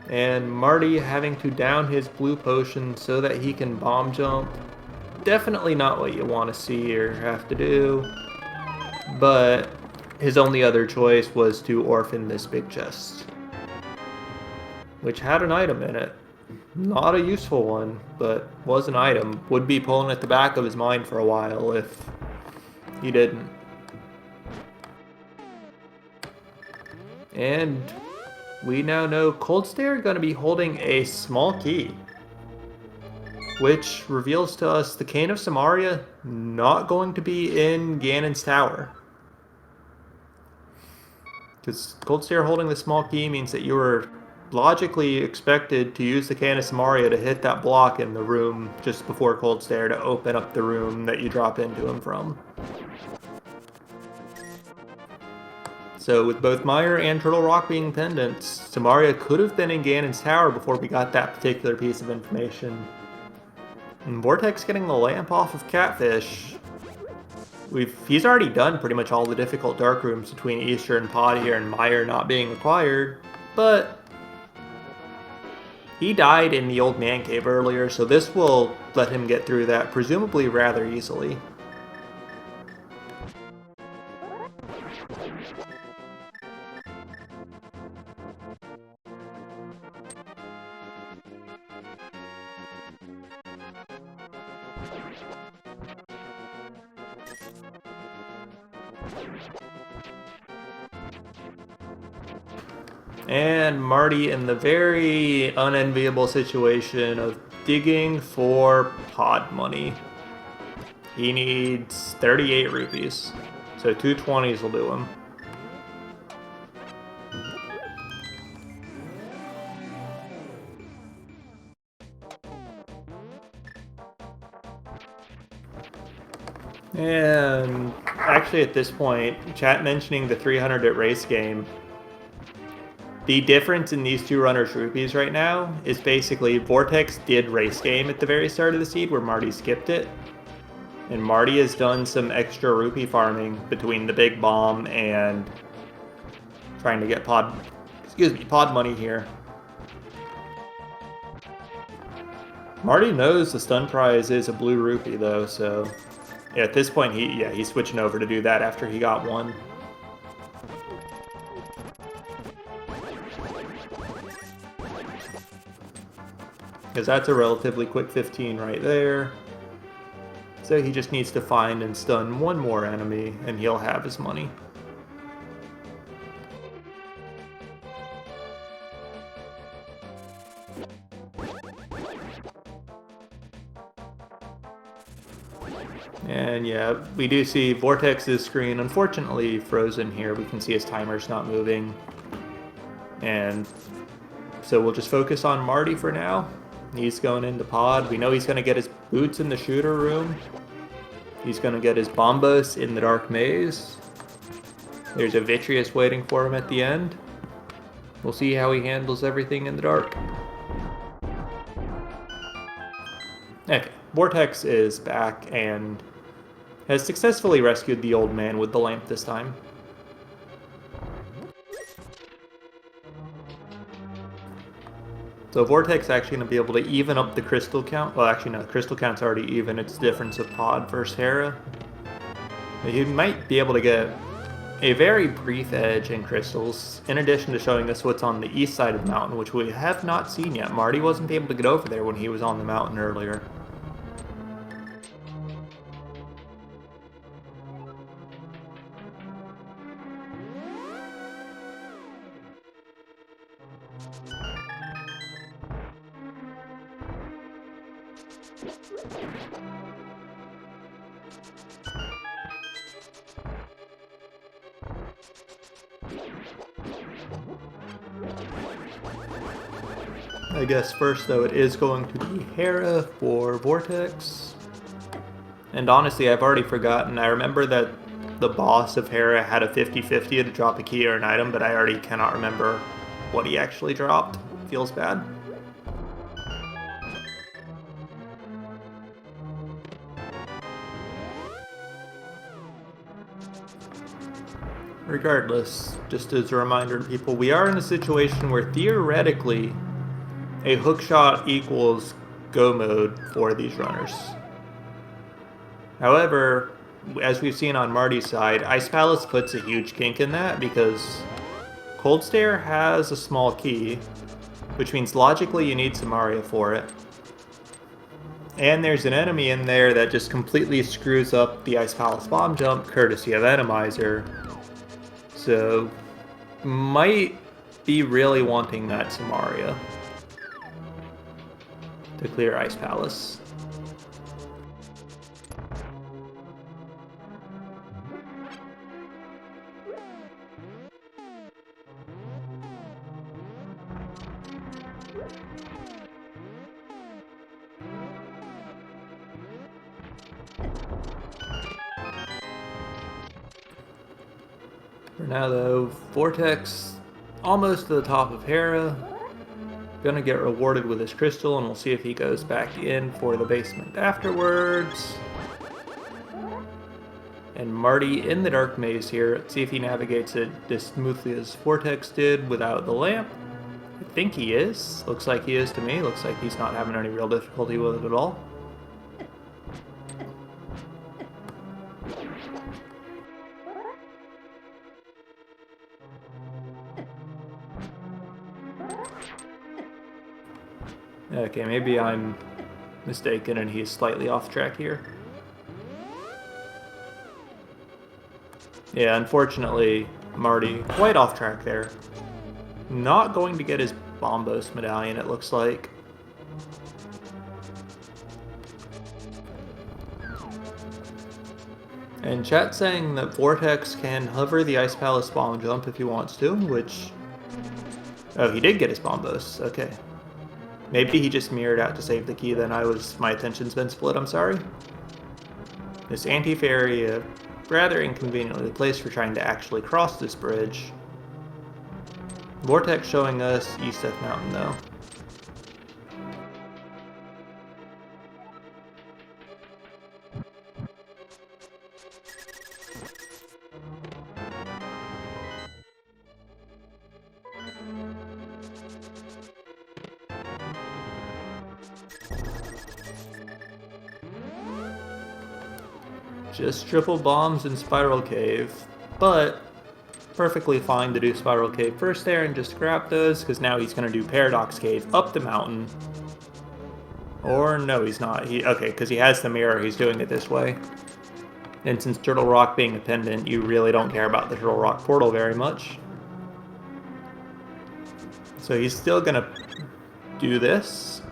And Marty having to down his blue potion so that he can bomb jump. Definitely not what you want to see or have to do. But his only other choice was to orphan this big chest, which had an item in it. Not a useful one, but was an item. Would be pulling at the back of his mind for a while if he didn't. And we now know Cold Stare going to be holding a small key, which reveals to us the Cane of Samaria not going to be in Ganon's tower. Because Cold Stare holding the small key means that you were logically expected to use the Cane of Samaria to hit that block in the room just before Cold Stare to open up the room that you drop into him from. So with both Mire and Turtle Rock being pendants, Samaria could have been in Ganon's tower before we got that particular piece of information. And Vortex getting the lamp off of Catfish. He's already done pretty much all the difficult dark rooms between Easter and Pod here and Mire not being required, but he died in the old man cave earlier, so this will let him get through that presumably rather easily. And Marty in the very unenviable situation of digging for pod money. He needs 38 rupees, so 220s will do him. And actually at this point, chat mentioning the 300 at race game, the difference in these two runners' rupees right now is basically Vortex did race game at the very start of the seed where Marty skipped it. And Marty has done some extra rupee farming between the big bomb and trying to get pod money here. Marty knows the stun prize is a blue rupee though, so yeah, at this point he's switching over to do that after he got one. Because that's a relatively quick 15 right there. So he just needs to find and stun one more enemy, and he'll have his money. And yeah, we do see Vortex's screen unfortunately frozen here. We can see his timer's not moving. And so we'll just focus on Marty for now. He's going into pod. We know he's going to get his boots in the shooter room. He's going to get his bombos in the dark maze. There's a Vitreous waiting for him at the end. We'll see how he handles everything in the dark. Okay, Vortex is back and has successfully rescued the old man with the lamp this time. So Vortex actually going to be able to even up the crystal count. Well, actually no, the crystal count's already even. It's the difference of Pod versus Hera. He might be able to get a very brief edge in crystals, in addition to showing us what's on the east side of the mountain, which we have not seen yet. Marty wasn't able to get over there when he was on the mountain earlier. I guess first though it is going to be Hera for Vortex. And honestly, I've already forgotten. I remember that the boss of Hera had a 50-50 to drop a key or an item, but I already cannot remember what he actually dropped. Feels bad. Regardless, just as a reminder to people, we are in a situation where theoretically a hookshot equals go mode for these runners. However, as we've seen on Marty's side, Ice Palace puts a huge kink in that because Cold Stare has a small key, which means logically you need Samaria for it. And there's an enemy in there that just completely screws up the Ice Palace bomb jump, courtesy of Randomizer. So, might be really wanting that Samaria to clear Ice Palace. For now though, Vortex almost to the top of Hera. Gonna get rewarded with his crystal, and we'll see if he goes back in for the basement afterwards. And Marty in the dark maze here. Let's see if he navigates it as smoothly as Vortex did without the lamp. I think he is. Looks like he is to me. Looks like he's not having any real difficulty with it at all. Okay, maybe I'm mistaken and he's slightly off track here. Yeah, unfortunately, Marty quite off track there. Not going to get his Bombos medallion, it looks like. And chat saying that Vortex can hover the Ice Palace bomb jump if he wants to, which... Oh, he did get his Bombos, okay. Maybe he just mirrored out to save the key, then my attention's been split, I'm sorry. This anti-fairy, rather inconveniently placed for trying to actually cross this bridge. Vortex showing us East Death Mountain though. Just triple bombs in Spiral Cave, but perfectly fine to do Spiral Cave first there and just grab those, because now he's going to do Paradox Cave up the mountain. Or no, he's not. Okay, because he has the mirror, he's doing it this way. And since Turtle Rock being a pendant, you really don't care about the Turtle Rock portal very much. So he's still going to do this,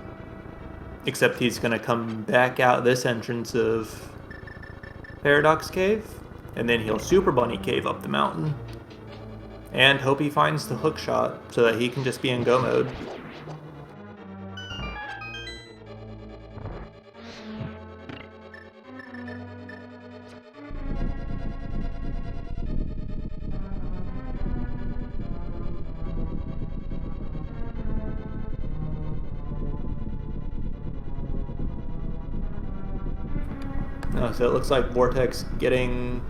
except he's going to come back out this entrance of Paradox Cave, and then he'll Super Bunny Cave up the mountain, and hope he finds the hook shot so that he can just be in go mode. Oh, so it looks like Vortex getting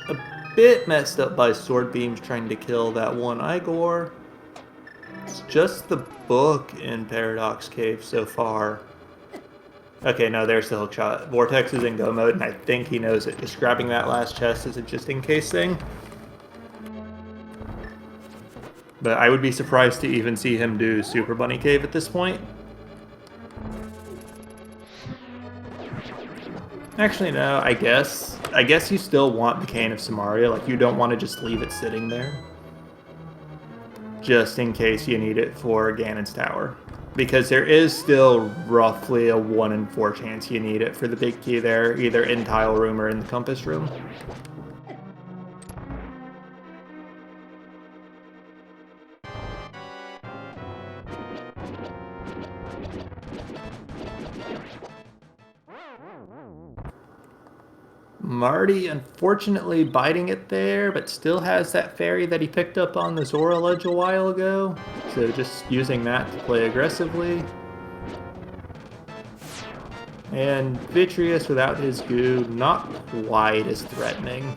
a bit messed up by sword beams trying to kill that one Igor. It's just the book in Paradox Cave so far. Okay, no, there's the hook shot. Vortex is in go mode, and I think he knows it. Just grabbing that last chest is a just-in-case thing. But I would be surprised to even see him do Super Bunny Cave at this point. Actually, no, I guess you still want the Cane of Samaria. Like, you don't want to just leave it sitting there. Just in case you need it for Ganon's Tower. Because there is still roughly a 1 in 4 chance you need it for the big key there, either in Tile Room or in the Compass Room. Marty, unfortunately, biting it there, but still has that fairy that he picked up on the Zora ledge a while ago. So just using that to play aggressively. And Vitreous without his goo, not quite as threatening.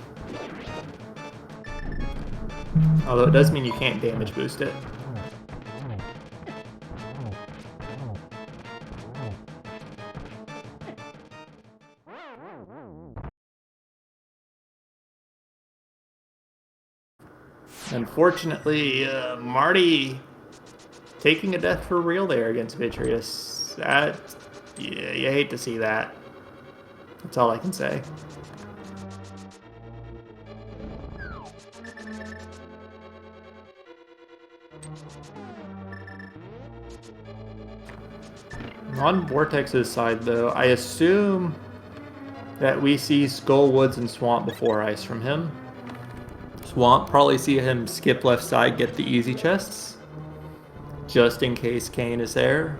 Although it does mean you can't damage boost it. Unfortunately, Marty taking a death for real there against Vitreous. That, yeah, you hate to see that. That's all I can say. On Vortex's side, though, I assume that we see Skull Woods and Swamp before Ice from him. Swamp, probably see him skip left side, get the easy chests, just in case Kane is there.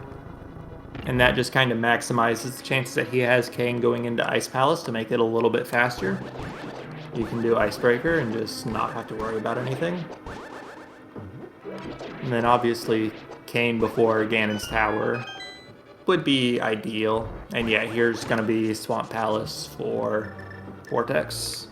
And that just kind of maximizes the chances that he has Kane going into Ice Palace to make it a little bit faster. You can do Icebreaker and just not have to worry about anything. And then obviously Kane before Ganon's Tower would be ideal. And yeah, here's going to be Swamp Palace for Vortex.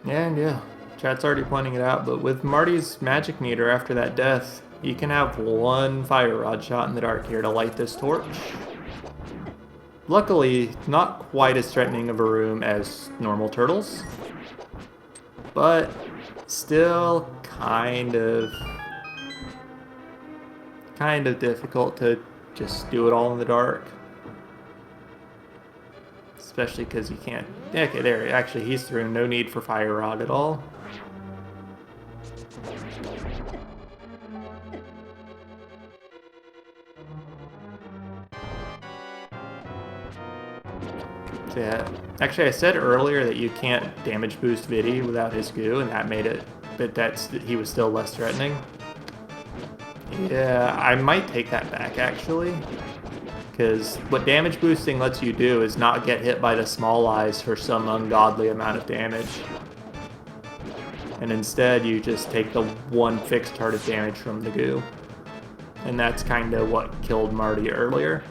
And yeah, chat's already pointing it out, but with Marty's magic meter after that death, he can have one fire rod shot in the dark here to light this torch. Luckily, not quite as threatening of a room as normal turtles, but still kind of difficult to just do it all in the dark. Especially because you can't... Okay, there, actually he's through. No need for fire rod at all. So yeah, actually I said earlier that you can't damage boost Vidi without his goo, and that made it... But he was still less threatening. Yeah, I might take that back, actually. Because what damage boosting lets you do is not get hit by the small eyes for some ungodly amount of damage. And instead you just take the one fixed target damage from the goo. And that's kind of what killed Marty earlier.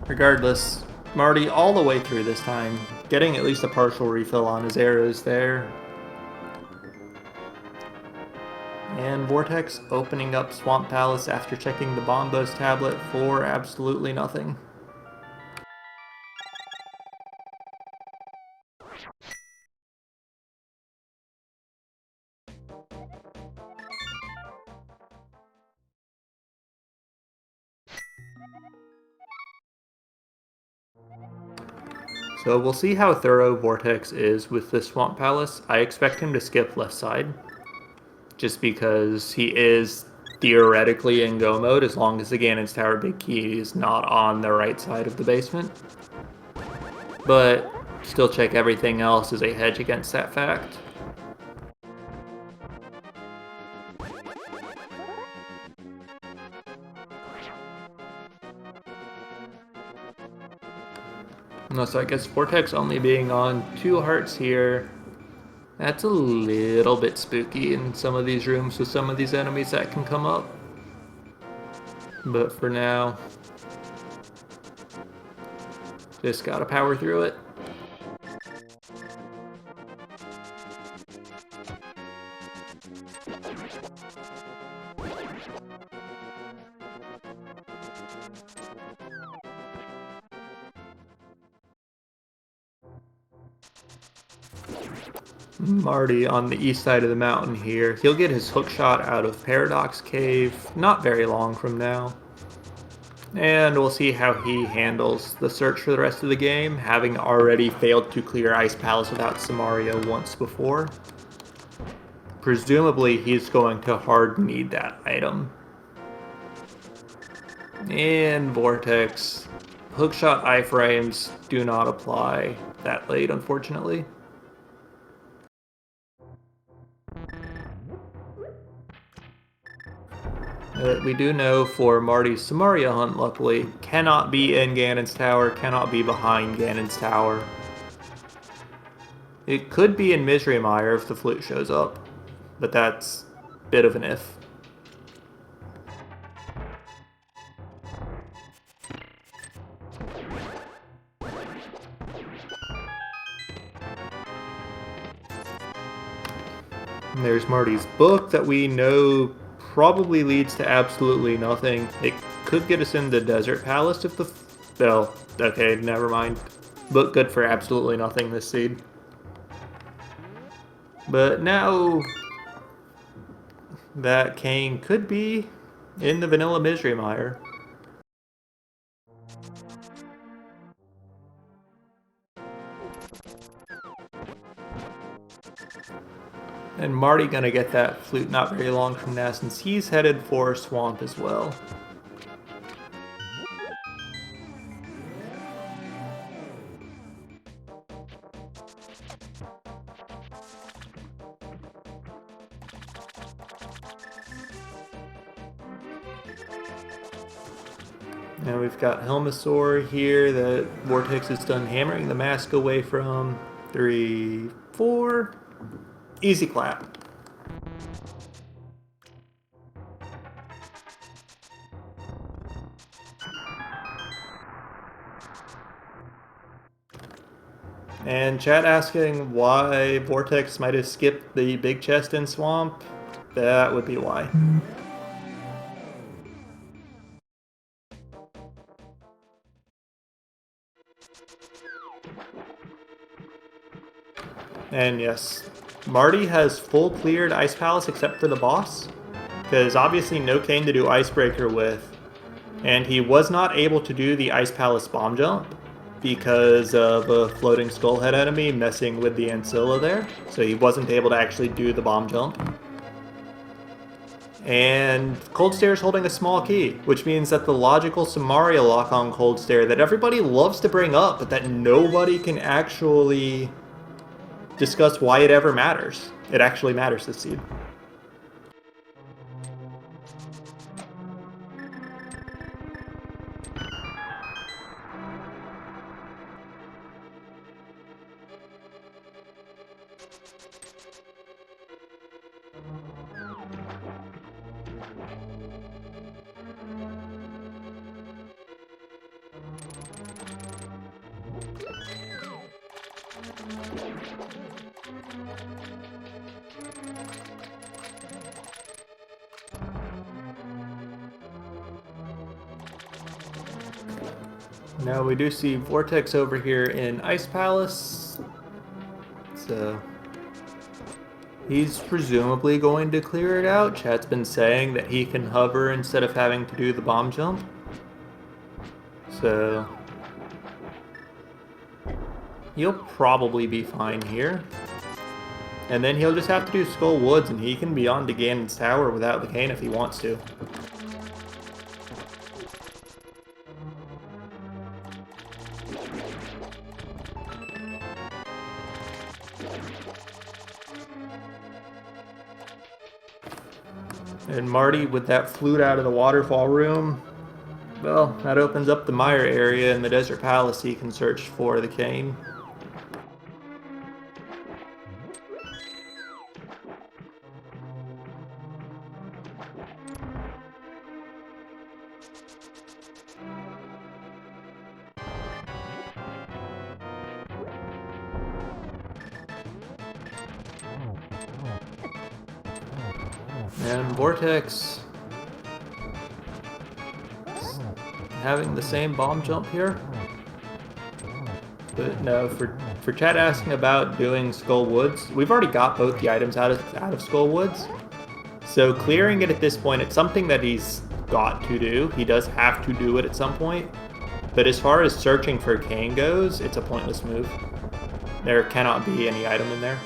Regardless, Marty all the way through this time, getting at least a partial refill on his arrows there. And Vortex opening up Swamp Palace after checking the Bombos tablet for absolutely nothing. So we'll see how thorough Vortex is with this Swamp Palace. I expect him to skip left side, just because he is theoretically in go mode as long as the Ganon's Tower Big Key is not on the right side of the basement. But still check everything else as a hedge against that fact. No, so I guess Vortex only being on 2 hearts here, that's a little bit spooky in some of these rooms with some of these enemies that can come up. But for now, just gotta power through it. Marty on the east side of the mountain here. He'll get his hook shot out of Paradox Cave not very long from now. And we'll see how he handles the search for the rest of the game, having already failed to clear Ice Palace without Samaria once before. Presumably he's going to hard need that item. And Vortex. Hookshot iframes do not apply that late, unfortunately. We do know for Marty's Samaria hunt, luckily, cannot be in Ganon's Tower, cannot be behind Ganon's Tower. It could be in Misery Mire if the flute shows up, but that's a bit of an if. And there's Marty's book that we know probably leads to absolutely nothing. It could get us in the Desert Palace if the... Well, okay, never mind. Book good for absolutely nothing, this seed. But now that Kane could be in the Vanilla Misery Mire. And Marty gonna get that flute not very long from now since he's headed for Swamp as well. Now we've got Helmasaur here that Vortex is done hammering the mask away from. 3, 4. Easy clap. And chat asking why Vortex might have skipped the big chest in Swamp. That would be why. And yes, Marty has full cleared Ice Palace except for the boss, because obviously no Kane to do Icebreaker with, and he was not able to do the Ice Palace bomb jump because of a floating skullhead enemy messing with the Ancilla there, so he wasn't able to actually do the bomb jump. And Cold Stare is holding a small key, which means that the logical Samaria lock on Cold Stare that everybody loves to bring up, but that nobody can actually discuss why it ever matters. It actually matters this seed. Now we do see Vortex over here in Ice Palace, so he's presumably going to clear it out. Chat's been saying that he can hover instead of having to do the bomb jump, so he'll probably be fine here. And then he'll just have to do Skull Woods and he can be on to Ganon's Tower without the cane if he wants to. And Marty with that flute out of the waterfall room, well, that opens up the mire area in the Desert Palace. He can search for the cane. And Vortex having the same bomb jump here. But no, for chat asking about doing Skull Woods, we've already got both the items out of Skull Woods. So clearing it at this point, it's something that he's got to do. He does have to do it at some point. But as far as searching for Kane goes, it's a pointless move. There cannot be any item in there.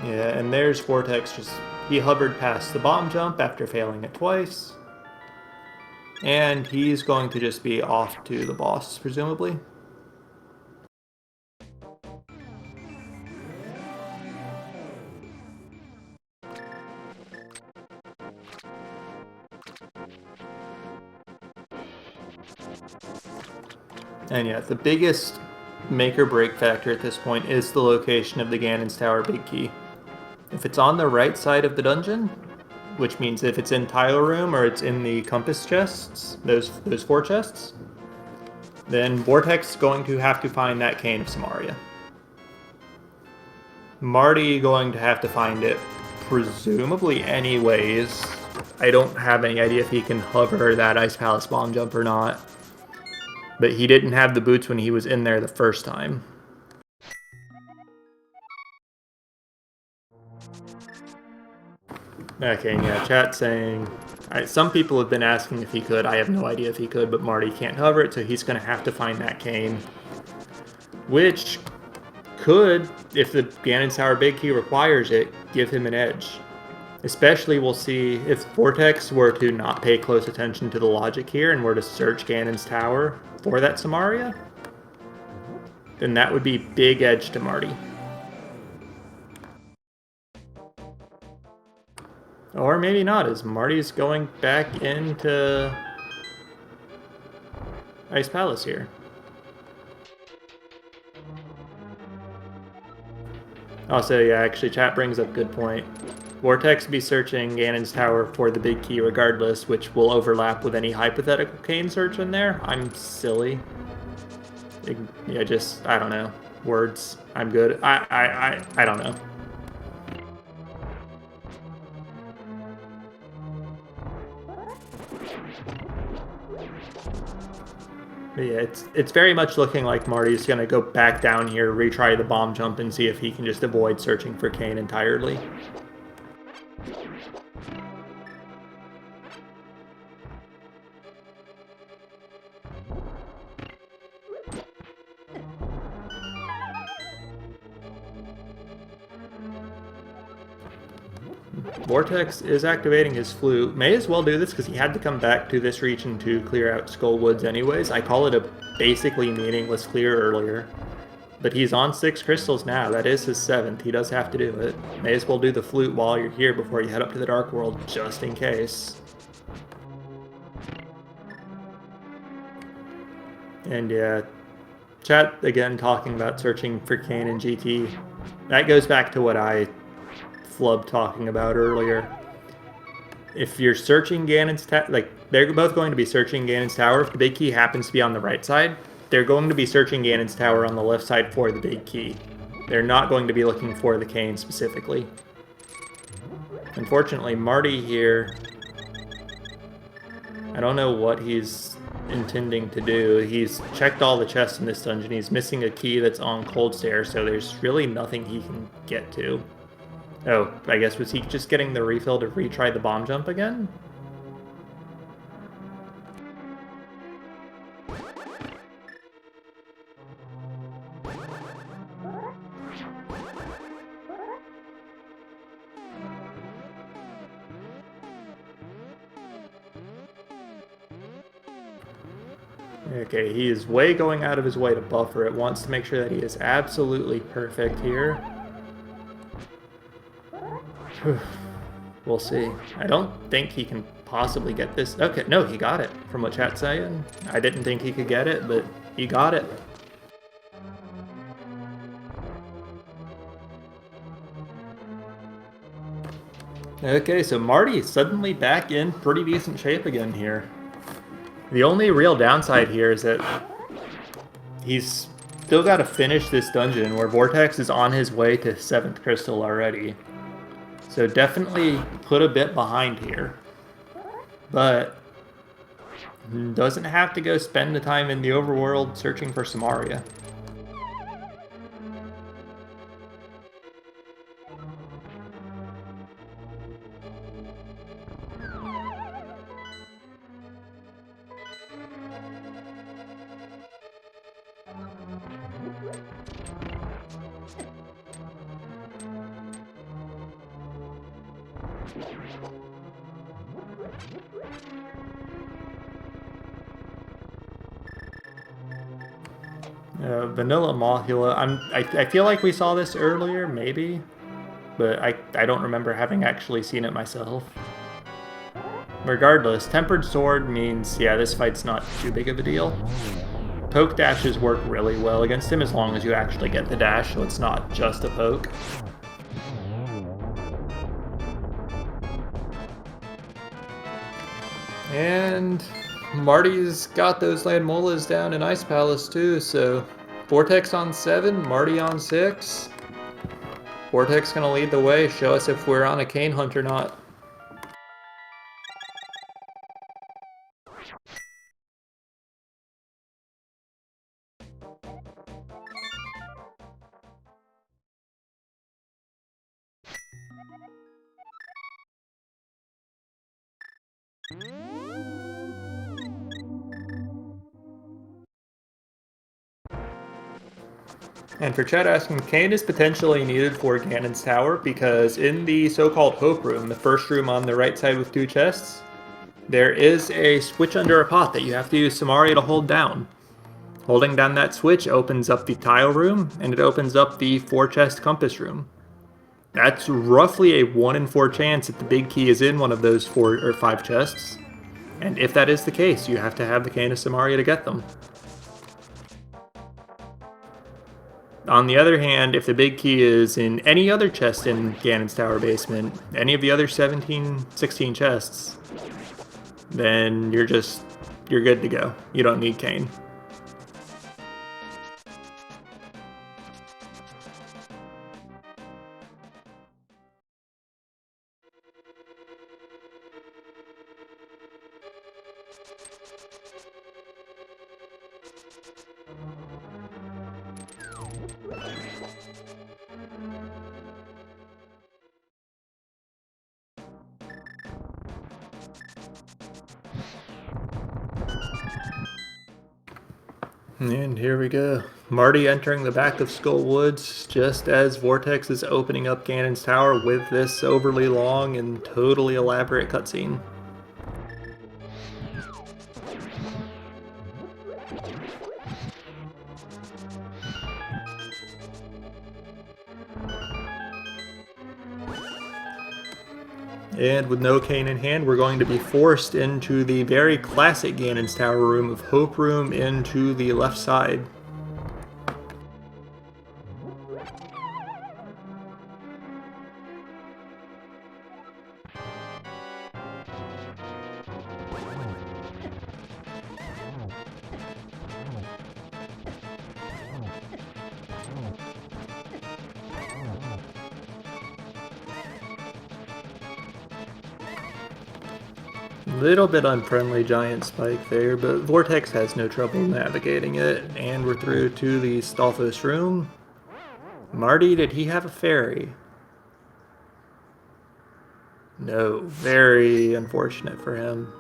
Yeah, and there's Vortex just... he hovered past the bomb jump after failing it twice. And he's going to just be off to the boss, presumably. And yeah, the biggest make or break factor at this point is the location of the Ganon's Tower big key. If it's on the right side of the dungeon, which means if it's in tile room or it's in the compass chests, those 4 chests, then Vortex is going to have to find that cane of Samaria. Marty going to have to find it, presumably anyways. I don't have any idea if he can hover that Ice Palace bomb jump or not. But he didn't have the boots when he was in there the first time. Okay, yeah, chat saying... some people have been asking if he could. I have no idea if he could, but Marty can't hover it, so he's going to have to find that cane. Which could, if the Ganon's Tower big key requires it, give him an edge. Especially, we'll see if Vortex were to not pay close attention to the logic here and were to search Ganon's Tower for that Samaria, then that would be big edge to Marty. Or maybe not, as Marty's going back into Ice Palace here. Also, yeah, actually, chat brings up a good point. Vortex be searching Ganon's Tower for the big key regardless, which will overlap with any hypothetical cane search in there. I'm silly. Yeah, just, I don't know. Words. I'm good. I don't know. But yeah, it's very much looking like Marty's gonna go back down here, retry the bomb jump, and see if he can just avoid searching for cane entirely. Vortex is activating his flute. May as well do this because he had to come back to this region to clear out Skull Woods anyways. I call it a basically meaningless clear earlier. But he's on 6 crystals now. That is his 7th. He does have to do it. May as well do the flute while you're here before you head up to the Dark World, just in case. And yeah, chat again talking about searching for cane and GT. That goes back to what I flub talking about earlier. If you're searching Ganon's Tower, like, they're both going to be searching Ganon's Tower. If the big key happens to be on the right side, they're going to be searching Ganon's Tower on the left side for the big key. They're not going to be looking for the cane specifically. Unfortunately, Marty here, I don't know what he's intending to do. He's checked all the chests in this dungeon. He's missing a key that's on Cold Stare, so there's really nothing he can get to. Oh, I guess was he just getting the refill to retry the bomb jump again? Okay, he is going out of his way to buffer it. Wants to make sure that he is absolutely perfect here. We'll see. I don't think he can possibly get this. Okay, no, he got it, from what chat's saying. I didn't think he could get it, but he got it. Okay, so Marty is suddenly back in pretty decent shape again here. The only real downside here is that he's still got to finish this dungeon where Vortex is on his way to 7th crystal already. So definitely put a bit behind here. But doesn't have to go spend the time in the overworld searching for Samaria. Vanilla Mohula. I feel like we saw this earlier, maybe, but I don't remember having actually seen it myself. Regardless, Tempered Sword means, yeah, this fight's not too big of a deal. Poke dashes work really well against him as long as you actually get the dash, so it's not just a poke. And Marty's got those land molas down in Ice Palace too, so Vortex on 7, Marty on 6. Vortex gonna lead the way, show us if we're on a cane hunt or not. And for chat asking, cane is potentially needed for Ganon's tower because in the so-called Hope Room, the first room on the right side with 2 chests, there is a switch under a pot that you have to use Samaria to hold down. Holding down that switch opens up the tile room, and it opens up the 4-chest compass room. That's roughly a 1 in 4 chance that the big key is in one of those 4 or 5 chests. And if that is the case, you have to have the Cane of Samaria to get them. On the other hand, if the big key is in any other chest in Ganon's tower basement, any of the other 16 chests, then you're good to go. You don't need cane. And here we go. Marty entering the back of Skull Woods just as Vortex is opening up Ganon's tower with this overly long and totally elaborate cutscene. And with no cane in hand, we're going to be forced into the very classic Ganon's Tower room of Hope Room into the left side. Little bit unfriendly giant spike there, but Vortex has no trouble navigating it, and we're through to the Stalfos room. Marty, did he have a fairy? No, very unfortunate for him.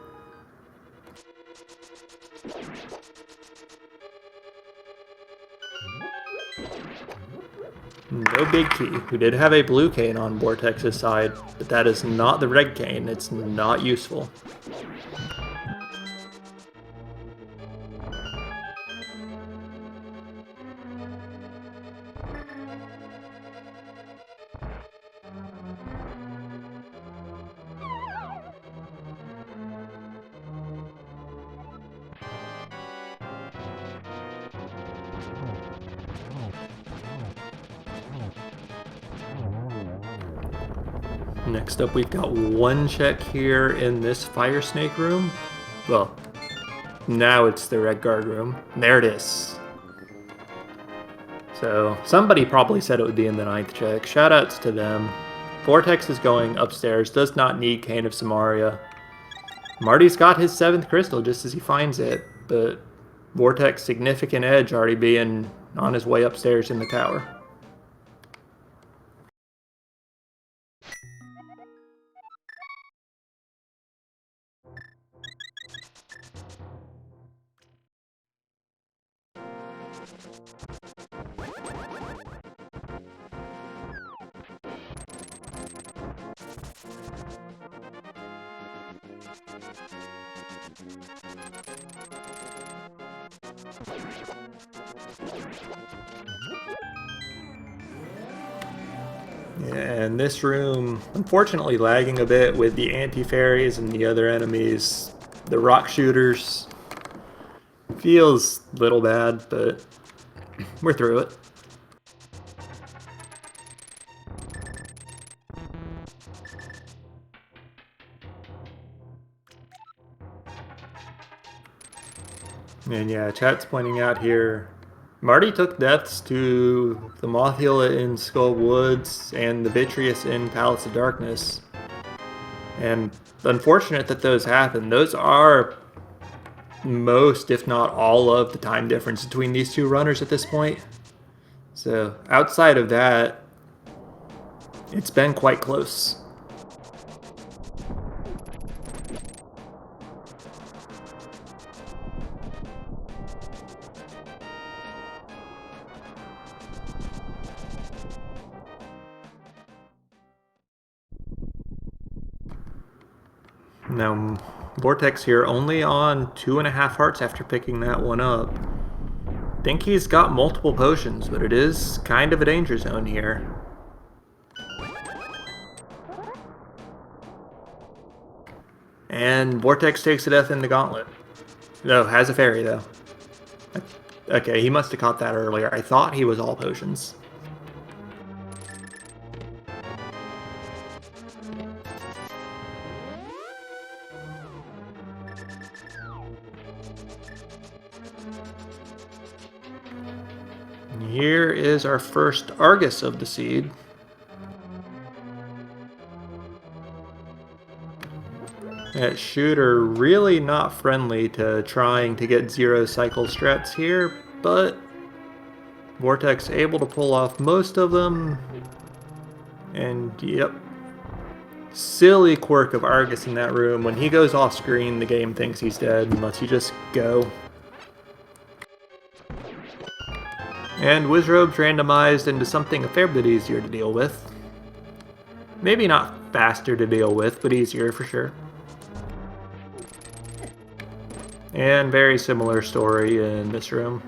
No big key. We did have a blue cane on Vortex's side, but that is not the red cane. It's not useful. Next up, we've got one check here in this Fire Snake room. Well, now it's the Red Guard room. There it is. So, somebody probably said it would be in the 9th check. Shoutouts to them. Vortex is going upstairs, does not need Cane of Samaria. Marty's got his 7th crystal just as he finds it, but Vortex significant edge already being on his way upstairs in the tower. And this room, unfortunately, lagging a bit with the anti-fairies and the other enemies. The rock shooters. Feels a little bad, but we're through it. And yeah, chat's pointing out here, Marty took deaths to the Mothula in Skull Woods and the Vitreous in Palace of Darkness. And unfortunate that those happened. Those are most, if not all, of the time difference between these two runners at this point. So outside of that, it's been quite close. Now, Vortex here only on 2.5 hearts after picking that one up. Think he's got multiple potions, but it is kind of a danger zone here. And Vortex takes a death in the gauntlet. No, has a fairy though. Okay, he must have caught that earlier. I thought he was all potions. Here is our first Argus of the seed. That shooter really not friendly to trying to get 0 cycle strats here, but Vortex able to pull off most of them. And yep, silly quirk of Argus in that room. When he goes off screen, the game thinks he's dead and lets you just go. And Wizrobe's randomized into something a fair bit easier to deal with. Maybe not faster to deal with, but easier for sure. And very similar story in this room.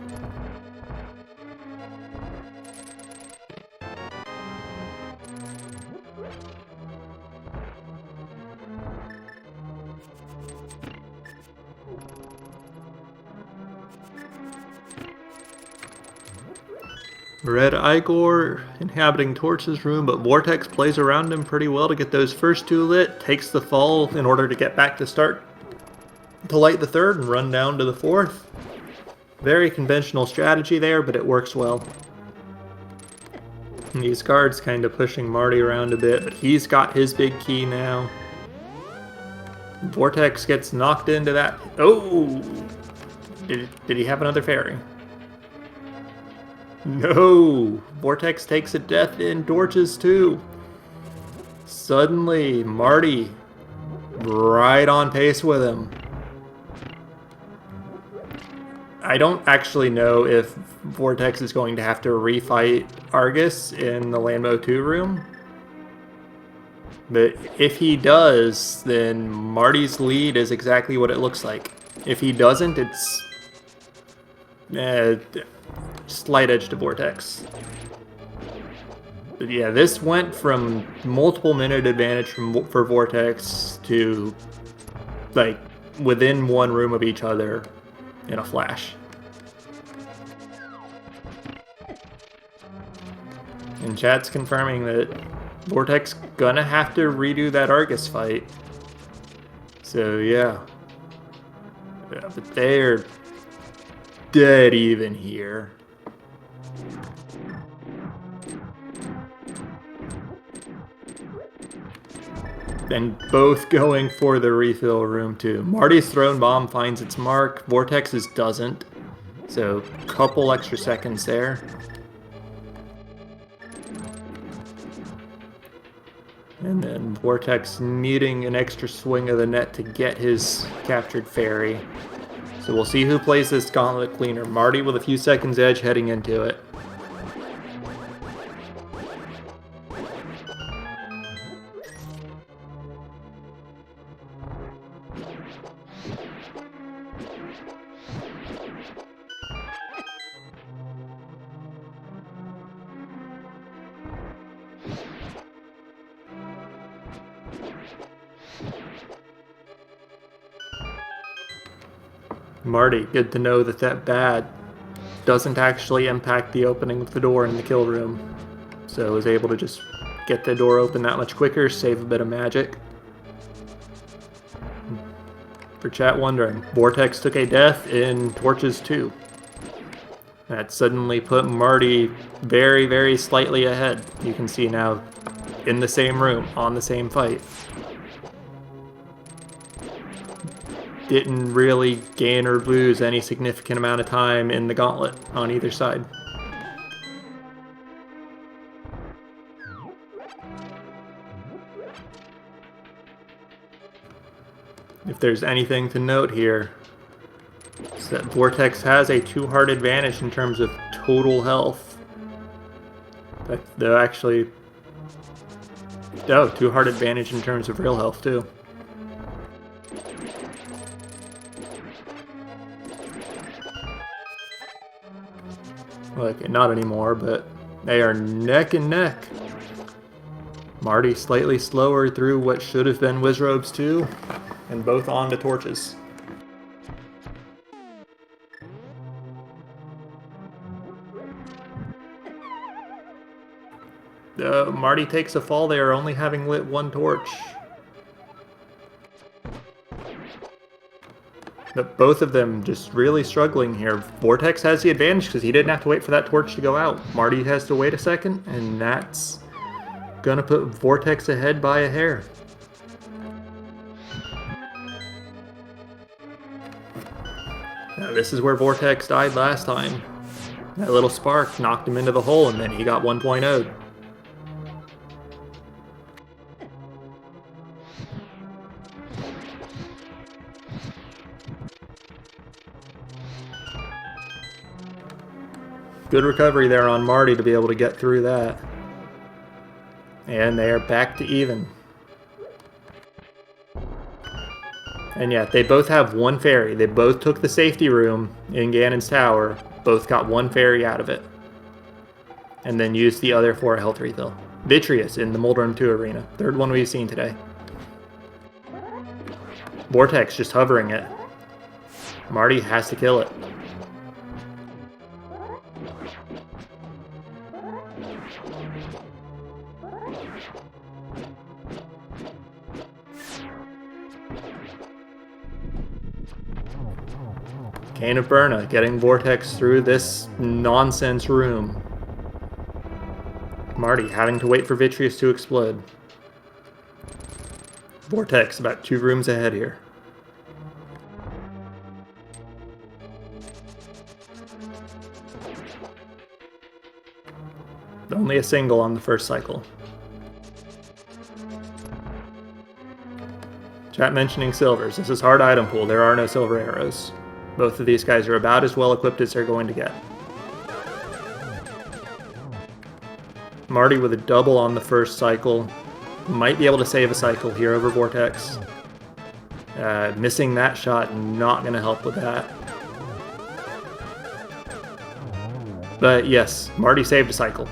Red Igor inhabiting Torch's room, but Vortex plays around him pretty well to get those first 2 lit, takes the fall in order to get back to start to light the 3rd and run down to the 4th. Very conventional strategy there, but it works well. And these guards kind of pushing Marty around a bit, but he's got his big key now. Vortex gets knocked into that. Oh! Did he have another fairy? No! Vortex takes a death in Torches too. Suddenly, Marty right on pace with him. I don't actually know if Vortex is going to have to refight Argus in the Landmo 2 room. But if he does, then Marty's lead is exactly what it looks like. If he doesn't, it's slight edge to Vortex. But yeah, this went from multiple minute advantage for Vortex to like within one room of each other in a flash. And chat's confirming that Vortex gonna have to redo that Argus fight. So yeah. But they're dead even here. And both going for the refill room too. Marty's thrown bomb finds its mark, Vortex's doesn't. So couple extra seconds there. And then Vortex needing an extra swing of the net to get his captured fairy. So we'll see who plays this gauntlet cleaner. Marty with a few seconds edge heading into it. Marty, good to know that that bat doesn't actually impact the opening of the door in the kill room. So I was able to just get the door open that much quicker, save a bit of magic. For chat wondering, Vortex took a death in Torches 2. That suddenly put Marty very, very slightly ahead. You can see now in the same room, on the same fight. Didn't really gain or lose any significant amount of time in the gauntlet on either side. If there's anything to note here, it's that Vortex has a 2-heart advantage in terms of total health. But they're actually... Oh, 2-heart advantage in terms of real health too. Like, not anymore, but they are neck and neck. Marty slightly slower through what should have been Wizrobes 2, and both on to Torches. Marty takes a fall there, only having lit 1 torch. But both of them just really struggling here. Vortex has the advantage because he didn't have to wait for that torch to go out. Marty has to wait a second, and that's gonna put Vortex ahead by a hair. Now this is where Vortex died last time. That little spark knocked him into the hole, and then he got 1.0'd. Good recovery there on Marty to be able to get through that. And they are back to even. And yeah, they both have 1 fairy. They both took the safety room in Ganon's tower. Both got 1 fairy out of it. And then used the other for a health refill. Vitreous in the Moldrum 2 arena. 3rd one we've seen today. Vortex just hovering it. Marty has to kill it. Cane of Berna getting Vortex through this nonsense room. Marty having to wait for Vitreous to explode. Vortex about 2 rooms ahead here. Only a single on the first cycle. Chat mentioning silvers. This is hard item pool. There are no silver arrows. Both of these guys are about as well equipped as they're going to get. Marty with a double on the first cycle. Might be able to save a cycle here over Vortex. Missing that shot, not going to help with that. But yes, Marty saved a cycle.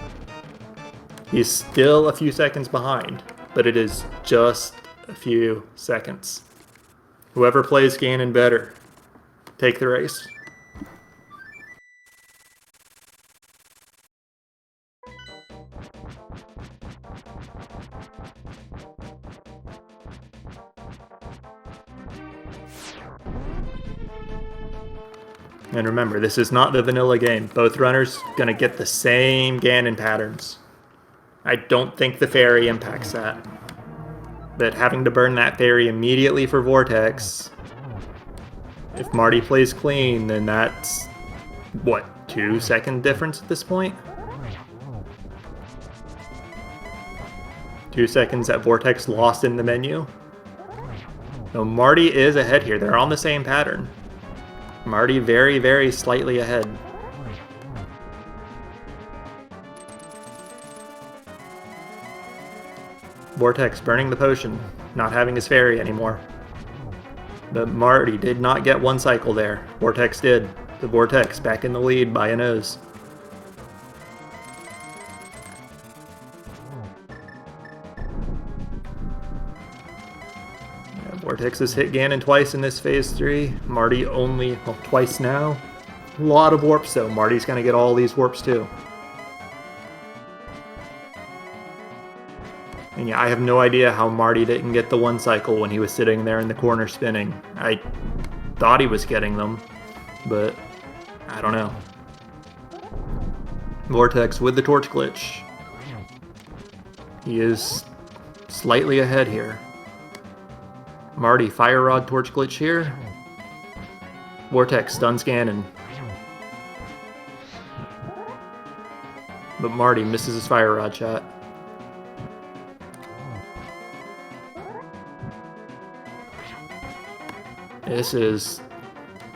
He's still a few seconds behind, but it is just a few seconds. Whoever plays Ganon better, take the race. And remember, this is not the vanilla game. Both runners gonna get the same Ganon patterns. I don't think the fairy impacts that. But having to burn that fairy immediately for Vortex, if Marty plays clean, then that's, what, 2-second difference at this point? 2 seconds that Vortex lost in the menu. So Marty is ahead here. They're on the same pattern. Marty very, very slightly ahead. Vortex burning the potion, not having his fairy anymore. But Marty did not get 1 cycle there. Vortex did. The Vortex back in the lead by a nose. Vortex has hit Ganon twice in this phase 3. Marty only, well, twice now. A lot of warps though. Marty's gonna get all these warps too. And yeah, I have no idea how Marty didn't get the one cycle when he was sitting there in the corner spinning. I thought he was getting them, but I don't know. Vortex with the torch glitch. He is slightly ahead here. Marty, fire rod torch glitch here. Vortex stuns Ganon. But Marty misses his fire rod shot. This is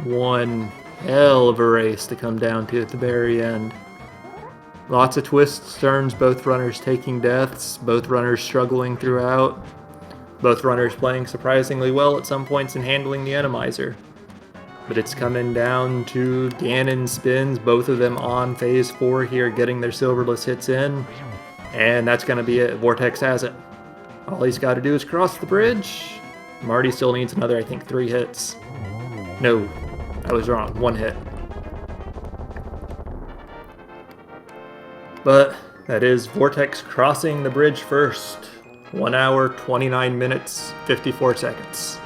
one hell of a race to come down to at the very end. Lots of twists, turns, both runners taking deaths, both runners struggling throughout, both runners playing surprisingly well at some points and handling the Randomizer. But it's coming down to Ganon spins, both of them on phase 4 here, getting their silverless hits in, and that's going to be it. Vortex has it. All he's got to do is cross the bridge. Marty still needs another, I think, 3 hits. No, I was wrong. 1 hit. But that is Vortex crossing the bridge first. 1 hour, 29 minutes, 54 seconds.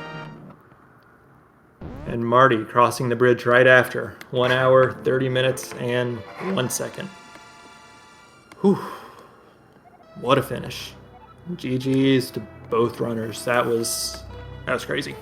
And Marty crossing the bridge right after. 1 hour, 30 minutes, and 1 second. Whew. What a finish. GG's to both runners. That was crazy.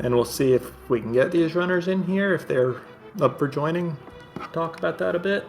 And we'll see if we can get these runners in here, if they're up for joining. Talk about that a bit.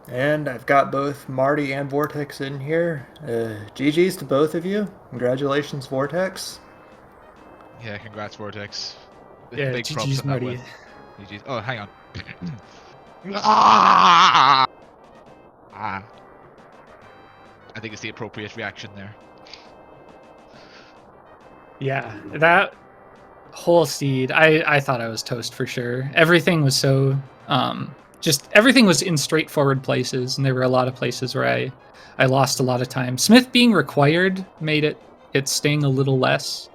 And I've got both Marty and Vortex in here. GG's to both of you. Congratulations, Vortex. Yeah, congrats, Vortex. Yeah, big props GG's on that Marty. win. GG's. Oh, hang on. I think it's the appropriate reaction there. Yeah, that whole seed, I thought I was toast for sure. Everything was so, just everything was in straightforward places, and there were a lot of places where I lost a lot of time. Smith being required made it sting a little less,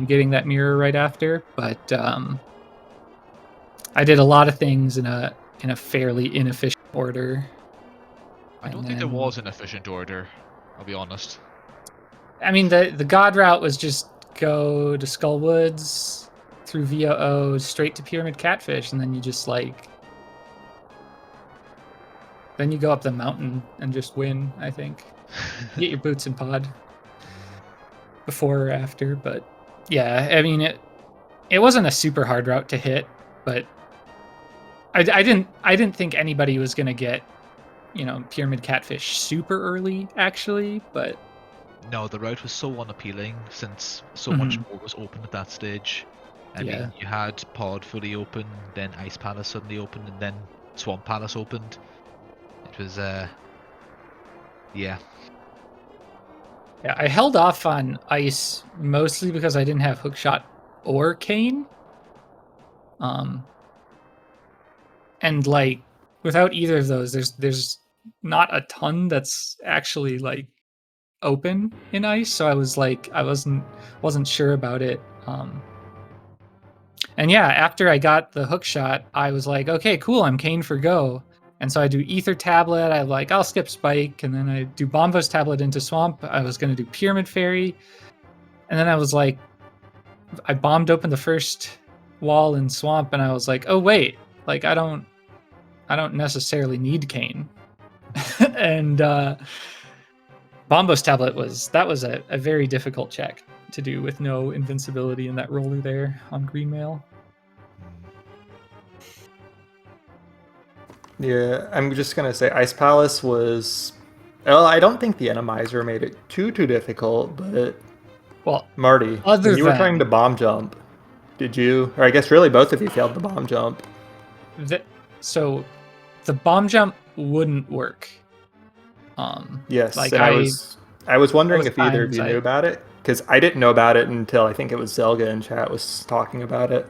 getting that mirror right after, but I did a lot of things in a fairly inefficient order. I don't think there was an efficient order, I'll be honest. I mean, the god route was just go to Skullwoods, through VOO, straight to Pyramid Catfish, and then you just then you go up the mountain and just win, I think. Get your boots in pod before or after, but yeah, I mean, it wasn't a super hard route to hit, but I didn't think anybody was gonna get, pyramid catfish super early, actually, but No, the route was so unappealing since so much Mhm. more was open at that stage. I Yeah. mean, you had Pod fully open, then Ice Palace suddenly opened, and then Swamp Palace opened. It was, yeah. Yeah, I held off on ice mostly because I didn't have hookshot or cane. And like without either of those, there's not a ton that's actually like open in ice. So I was like, I wasn't sure about it. And yeah, after I got the hook shot, I was like, okay, cool, I'm cane for go. And so I do Ether Tablet. I'll skip Spike, and then I do Bombos Tablet into Swamp. I was gonna do Pyramid Fairy, and then I was like, I bombed open the first wall in Swamp, and I was like, oh wait, like I don't necessarily need cane. And Bombos Tablet was a very difficult check to do with no invincibility in that roller there on Green Mail. Yeah, I'm just gonna say Ice Palace was. Well, I don't think the Randomizer made it too difficult, but Well, Marty, other when you were trying to than bomb jump, did you? Or I guess really both of you failed the bomb jump. so the bomb jump wouldn't work. Yes, Like and I was wondering both if either of times you knew about it because I didn't know about it until I think it was Zelga in chat was talking about it.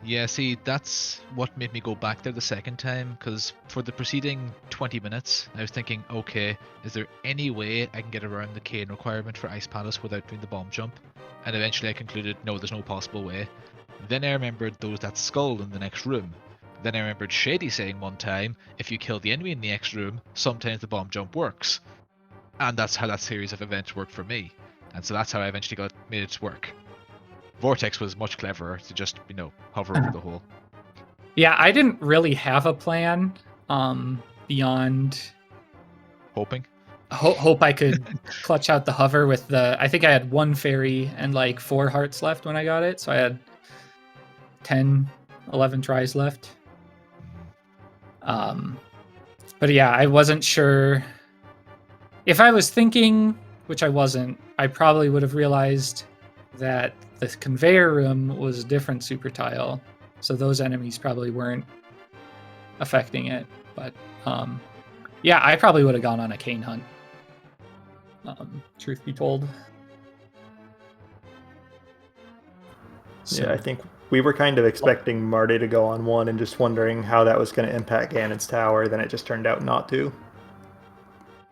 Yeah, see, that's what made me go back there the second time, because for the preceding 20 minutes, I was thinking, okay, is there any way I can get around the cane requirement for Ice Palace without doing the bomb jump? And eventually I concluded, no, there's no possible way. Then I remembered there was that skull in the next room. Then I remembered Shady saying one time, if you kill the enemy in the next room, sometimes the bomb jump works. And that's how that series of events worked for me. And so that's how I eventually made it work. Vortex was much cleverer to just, hover over the hole. Yeah, I didn't really have a plan beyond Hoping. hope I could clutch out the hover with I think I had one fairy and like 4 hearts left when I got it, so I had 10, 11 tries left. But yeah, I wasn't sure. If I was thinking, which I wasn't, I probably would have realized that the conveyor room was a different super tile, so those enemies probably weren't affecting it. But yeah, I probably would have gone on a cane hunt. Truth be told. So, Yeah, I think we were kind of expecting Marty to go on one and just wondering how that was going to impact Ganon's tower. Then it just turned out not to.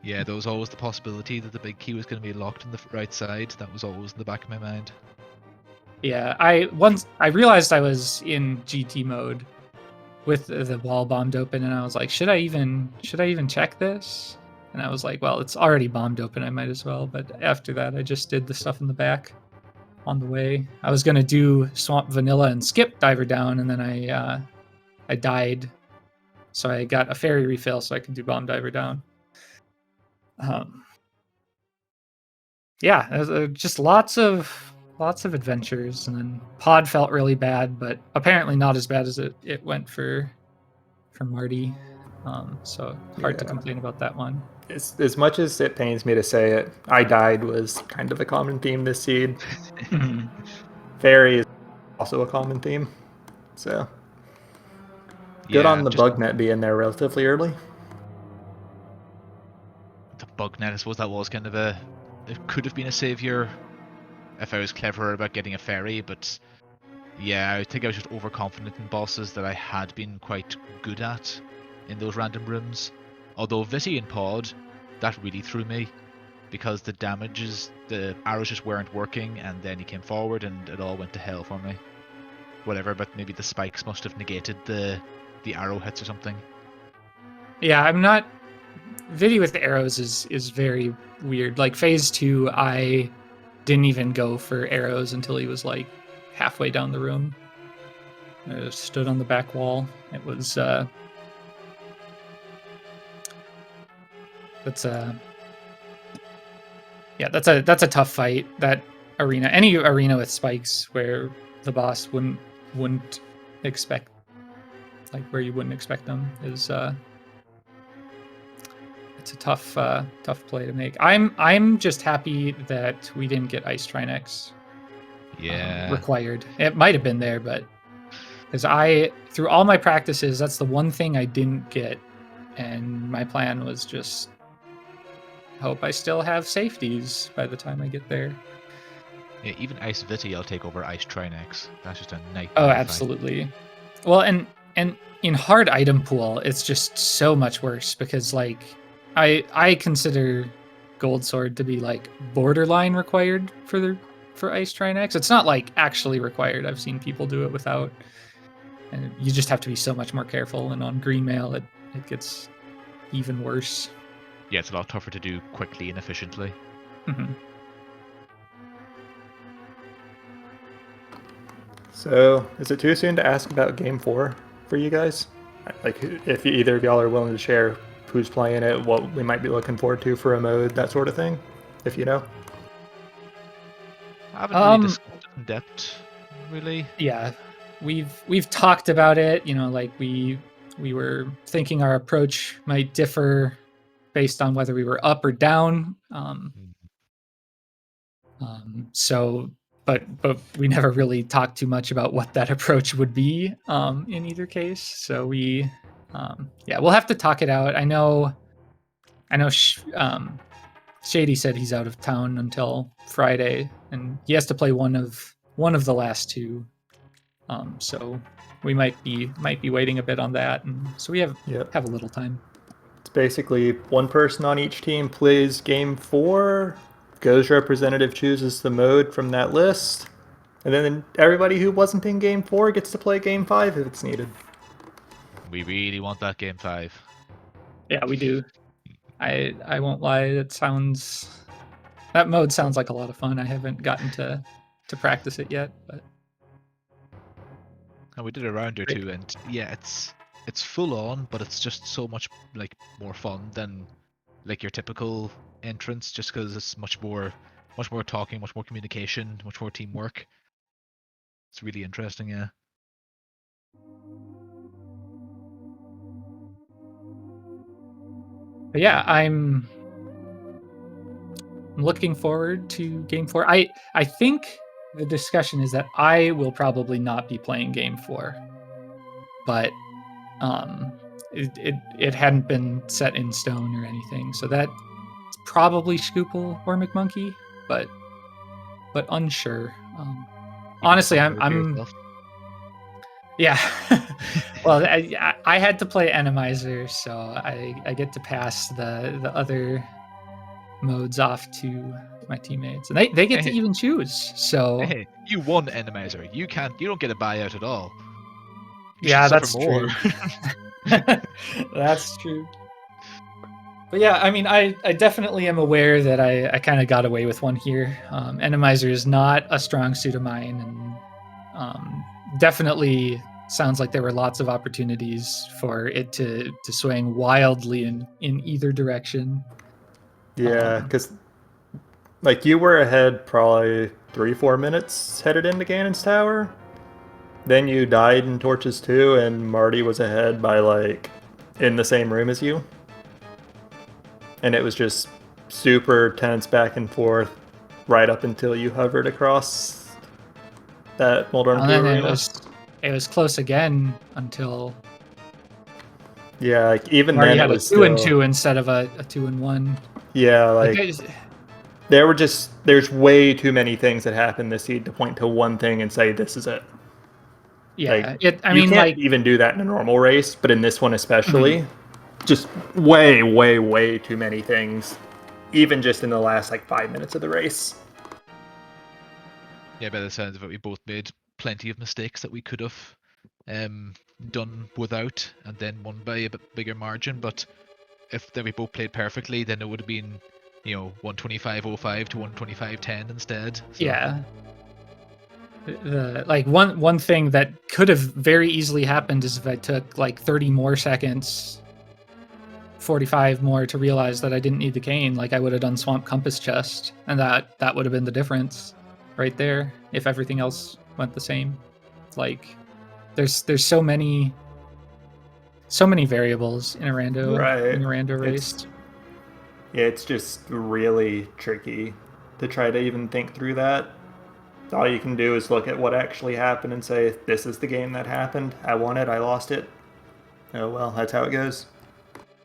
Yeah, there was always the possibility that the big key was going to be locked on the right side. That was always in the back of my mind. yeah, I realized I was in GT mode with the wall bombed open, and I was like, should I even check this? And I was like, well, it's already bombed open, I might as well. But after that, I just did the stuff in the back on the way. I was gonna do Swamp Vanilla and skip Diver Down, and then I died, so I got a fairy refill so I could do Bomb Diver Down. Yeah, just lots of adventures, and then Pod felt really bad, but apparently not as bad as it went for Marty. So hard to complain about that one. As much as it pains me to say it, I died was kind of a common theme this seed. Fairy is also a common theme. So good on the bug net being there relatively early. The bug net, I suppose that was kind of it could have been a savior if I was cleverer about getting a fairy, but yeah, I think I was just overconfident in bosses that I had been quite good at in those random rooms. Although Visi and Pod, that really threw me, because the arrows just weren't working, and then he came forward and it all went to hell for me. Whatever, but maybe the spikes must have negated the arrow hits or something. Yeah, I'm not. Vidi with the arrows is very weird. Like phase 2, I didn't even go for arrows until he was like halfway down the room. I just stood on the back wall. It was that's a tough fight. That arena, any arena with spikes where the boss wouldn't expect like where you wouldn't expect them, is it's a tough play to make. I'm just happy that we didn't get Ice Trinex required. It might have been there, but because through all my practices, that's the one thing I didn't get, and my plan was just hope I still have safeties by the time I get there. Yeah, even Ice Viti I'll take over Ice Trinex. That's just a nightmare. Oh, absolutely. Well, and in hard item pool, it's just so much worse because like I consider Gold Sword to be like borderline required for Ice Trinex. It's not like actually required. I've seen people do it without, and you just have to be so much more careful. And on Green Mail, it gets even worse. Yeah, it's a lot tougher to do quickly and efficiently. Mm-hmm. So, is it too soon to ask about Game 4 for you guys? Like, if either of y'all are willing to share who's playing it, what we might be looking forward to for a mode, that sort of thing, if you know? I haven't really discussed it in depth, really. Yeah, we've talked about it. You know, like we were thinking our approach might differ based on whether we were up or down. But we never really talked too much about what that approach would be in either case. So we'll have to talk it out. I know. Shady said he's out of town until Friday, and he has to play one of the last two. So we might be waiting a bit on that, and so we have a little time. It's basically one person on each team plays Game 4. Go's representative chooses the mode from that list, and then everybody who wasn't in Game 4 gets to play Game 5 if it's needed. We really want that Game 5. Yeah, we do. I won't lie, that mode sounds like a lot of fun. I haven't gotten to practice it yet, but and we did a round or two, and yeah, it's full on, but it's just so much like more fun than like your typical entrance, just because it's much more talking, much more communication, much more teamwork. It's really interesting, yeah. But yeah, I'm looking forward to Game 4. I think the discussion is that I will probably not be playing Game 4, but it hadn't been set in stone or anything, so that's probably Scoople or McMonkey, but unsure. Honestly, I'm yeah. Well, I had to play Randomizer, so I get to pass the other modes off to my teammates, and they get to even choose. So hey, you won Randomizer. You don't get a buyout at all. That's true. That's true. But yeah, I mean, I definitely am aware that I kind of got away with one here. Randomizer is not a strong suit of mine, and definitely sounds like there were lots of opportunities for it to swing wildly in either direction. Yeah, because like you were ahead probably 3-4 minutes headed into Ganon's tower. Then you died in Torches 2, and Marty was ahead by like in the same room as you. And it was just super tense back and forth right up until you hovered across that Moldorm arena. It was close again until like even Marty then had it was a 2-2 instead of a 2-1. Yeah, like there's way too many things that happened this seed to point to one thing and say this is it. Yeah, you can't even do that in a normal race, but in this one especially, just way too many things, even just in the last like 5 minutes of the race. Yeah, by the sounds of it, we both made plenty of mistakes that we could have done without, and then won by a bit bigger margin. But if we both played perfectly, then it would have been 125.05 to 125.10 instead. So. Yeah. Like one thing that could have very easily happened is if I took like 30 more seconds, 45 more to realize that I didn't need the cane, like I would have done Swamp Compass Chest, and that would have been the difference right there if everything else went the same. Like there's so many so many variables in a rando race. It's just really tricky to try to even think through that. All you can do is look at what actually happened and say, this is the game that happened. I won it, I lost it. Oh well, that's how it goes.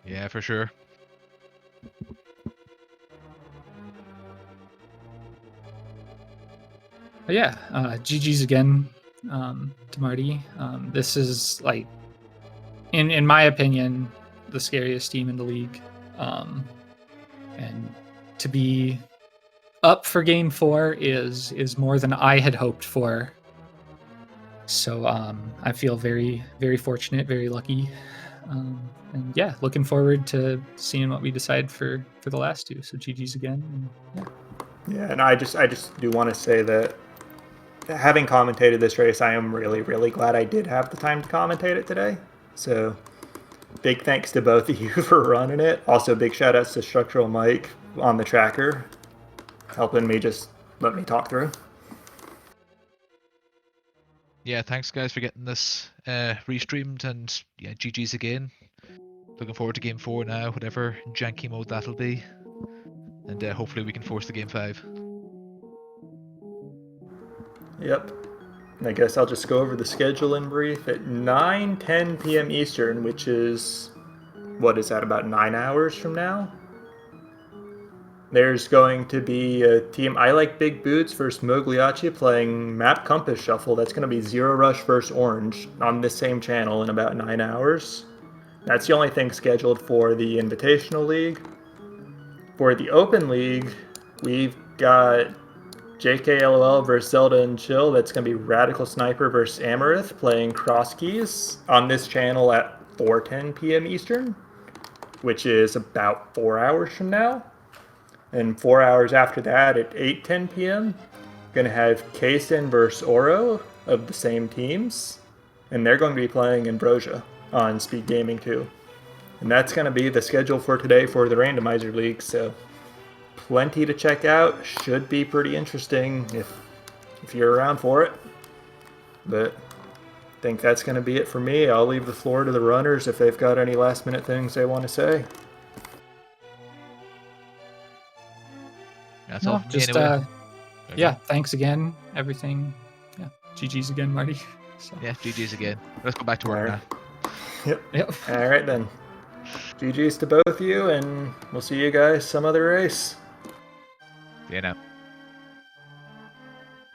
Yeah, for sure. But yeah, GG's again to Marty. This is like, in my opinion, the scariest team in the league. And to be up for game 4 is more than I had hoped for. So I feel very, very fortunate, very lucky. And yeah, looking forward to seeing what we decide for the last two. So GG's again. And Yeah, and I just do want to say that having commentated this race, I am really, really glad I did have the time to commentate it today. So big thanks to both of you for running it. Also, big shout outs to Structural Mike on the tracker, helping me just let me talk through. Yeah, thanks guys for getting this restreamed, and yeah, GG's again. Looking forward to game 4 now, whatever janky mode that'll be. And hopefully we can force the game 5. Yep. I guess I'll just go over the schedule in brief. At 9:10 p.m. Eastern, which is, what is that, about 9 hours from now? There's going to be a team I Like Big Boots versus Mogliacci playing Map Compass Shuffle. That's going to be Zero Rush versus Orange on this same channel in about 9 hours. That's the only thing scheduled for the Invitational League. For the Open League, we've got JKLOL versus Zelda and Chill. That's going to be Radical Sniper versus Amaranth playing Cross Keys on this channel at 4:10 p.m. Eastern, which is about 4 hours from now. And 4 hours after that at 8:10 p.m., going to have Kaysen versus Oro of the same teams. And they're going to be playing Ambrosia on SpeedGaming too. And that's going to be the schedule for today for the Randomizer League. So plenty to check out. Should be pretty interesting if you're around for it. But I think that's going to be it for me. I'll leave the floor to the runners if they've got any last minute things they want to say. That's all from me just anyway. yeah, thanks again. Everything. Yeah, GG's again, Marty. So. Yeah, GG's again. Let's go back to work now. Yep. All right then. GG's to both of you, and we'll see you guys some other race. See you now.